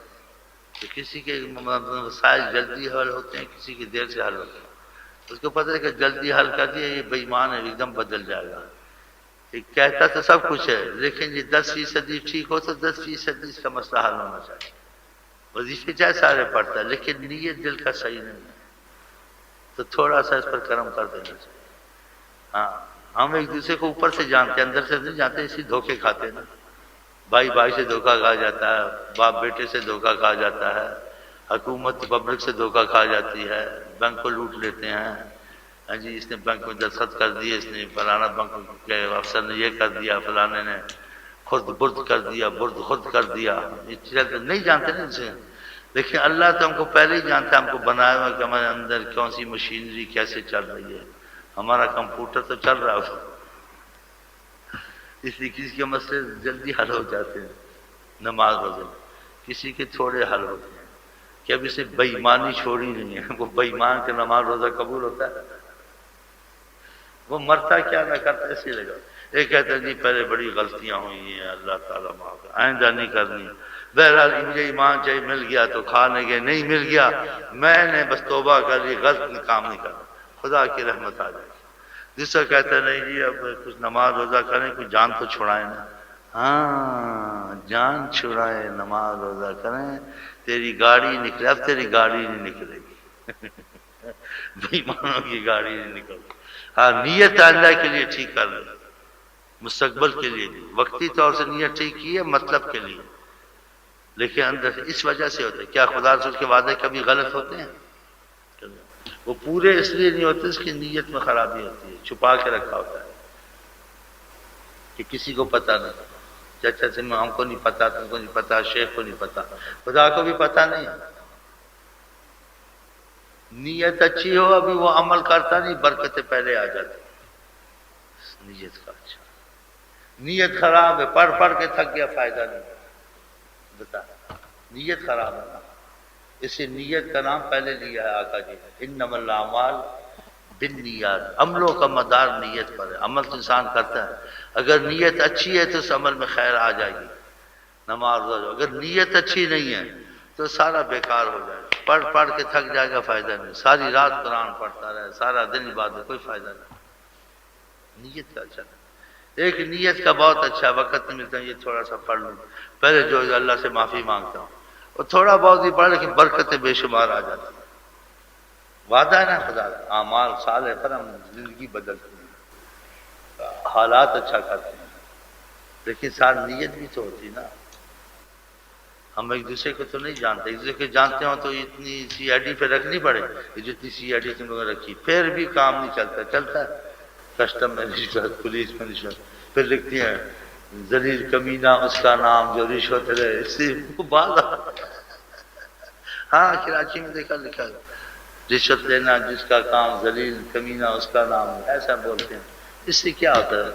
کہ کسی کے مسائل جلدی حل ہوتے ہیں، کسی کی دیر سے حل ہوتے ہیں، اس کو پتہ ہے کہ جلدی حل کر دیا یہ بے ایمان ہے، ایک دم بدل جائے گا۔ کہتا تو سب کچھ ہے، لیکن یہ 10% ٹھیک ہو تو 10% اس کا مسئلہ حل ہونا چاہیے۔ وظیفے چاہے سارے پڑھتا ہے لیکن نیت دل کا صحیح نہیں ہے، تو تھوڑا سا اس پر کرم کر دینا چاہیے۔ ہاں ہم ایک دوسرے کو اوپر سے جانتے ہیں، اندر سے نہیں جانتے، اسی دھوکے کھاتے ہیں نا۔ بھائی بھائی سے دھوکہ کھا جاتا ہے، باپ بیٹے سے دھوکہ کھا جاتا ہے، حکومت پبلک سے دھوکہ کھا جاتی ہے، بینک کو لوٹ لیتے ہیں، ہاں جی اس نے بینک میں دستخط کر دیے، اس نے فلانا بینک کے افسر نے یہ کر دیا، فلانے نے خود برد کر دیا، برد خود کر دیا، یہ چیزیں نہیں جانتے نا اسے. لیکن اللہ تو ہم کو پہلے ہی جانتا ہے، ہم کو بنایا ہوا کہ ہمارے اندر کون سی مشینری کیسے چل رہی ہے. ہمارا کمپیوٹر تو چل رہا ہے، اس لیے کسی کے مسئلے جلدی حل ہو جاتے ہیں نماز روزے، کسی کے تھوڑے حل ہوتے ہیں. کہ اب اسے بےایمانی چھوڑی نہیں ہے، وہ بےایمان کے نماز روزہ قبول ہوتا ہے؟ وہ مرتا کیا نہ کرتا اسی لگا. ایک کہتے ہیں جی پہلے بڑی غلطیاں ہوئی ہیں، اللہ تعالیٰ معاف کرے، آئندہ نہیں کرنی. بہرحال مجھے ایمان چاہیے، مل گیا تو کھانے کے، نہیں مل گیا میں نے بس توبہ کر لی، غلط کام نہیں کرنا، خدا کی رحمت آ جائے. جس سے کہتے ہیں نہیں جی اب کچھ نماز روزہ کریں، کچھ جان تو چھڑائیں نا. ہاں جان چھڑائے نماز روزہ کریں، تیری گاڑی نکلے. اب تیری گاڑی نہیں نکلے گی بےایمانوں کی گاڑی نہیں نکل گی. ہاں نیت اللہ کے لیے ٹھیک کر لیں، مستقبل کے لیے نہیں، وقتی طور سے نیت ٹھیک کی ہے مطلب کے لیے، لیکن اندر سے اس وجہ سے ہوتا ہے. کیا خدا رسول کے وعدے کبھی غلط ہوتے ہیں؟ وہ پورے اس لیے نہیں ہوتے، اس کی نیت میں خرابی ہوتی ہے، چھپا کے رکھا ہوتا ہے کہ کسی کو پتہ نہیں. چچا سے ہم کو نہیں پتا، تم کو نہیں پتا، شیخ کو نہیں پتا، خدا کو بھی پتہ نہیں. نیت اچھی ہو ابھی وہ عمل کرتا نہیں، برکتیں پہلے آ جاتی. نیت کا اچھا، نیت خراب ہے، پڑھ پڑھ کے تھک گیا، فائدہ نہیں. بتا نیت خراب ہے نا، اسے نیت کا نام پہلے لیا ہے آقا جی نے، انما الاعمال بالنیات. عملوں کا مدار نیت پر ہے، عمل تو انسان کرتا ہے، اگر نیت اچھی ہے تو اس عمل میں خیر آ جائے گی. نماز روزہ اگر نیت اچھی نہیں ہے تو سارا بیکار ہو جائے گا، پڑھ پڑھ کے تھک جائے گا، فائدہ نہیں. ساری رات قرآن پڑھتا رہے، سارا دن عبادت، کوئی فائدہ نہیں. نیت کا اچھا نہیں. ایک نیت کا بہت اچھا وقت نہیں ملتا، یہ تھوڑا سا پڑھ لوں، پہلے جو اللہ سے معافی مانگتا ہوں، اور تھوڑا بہت ہی پڑھ لیکن برکتیں بے شمار آ جاتی ہیں. وعدہ ہے نا خدا کا، اعمال صالح پر ہم زندگی بدلتے ہیں، حالات اچھا کرتے ہیں، لیکن ساتھ نیت بھی تو ہوتی نا. ہم ایک دوسرے کو تو نہیں جانتے، ایک دوسرے کو جانتے ہوں تو اتنی سی آئی ڈی پہ رکھنی پڑے، جتنی سی آئی ڈی تم لوگوں نے رکھی، پھر بھی کام نہیں چلتا. چلتا ہے کسٹم میں رشوت، پولیس میں رشوت، پھر لکھتی ہیں ذلیل کمینہ اس کا نام جو رشوت لے، اس سے باز. ہاں کراچی میں دیکھا لکھا ہے، رشوت لینا جس کا کام، ذلیل کمینہ اس کا نام، ایسا بولتے ہیں. اس سے کیا ہوتا ہے؟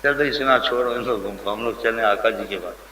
چل بھائی سنا چھوڑو ان لوگوں کو، ہم لوگ چلیں آقا جی کے بعد.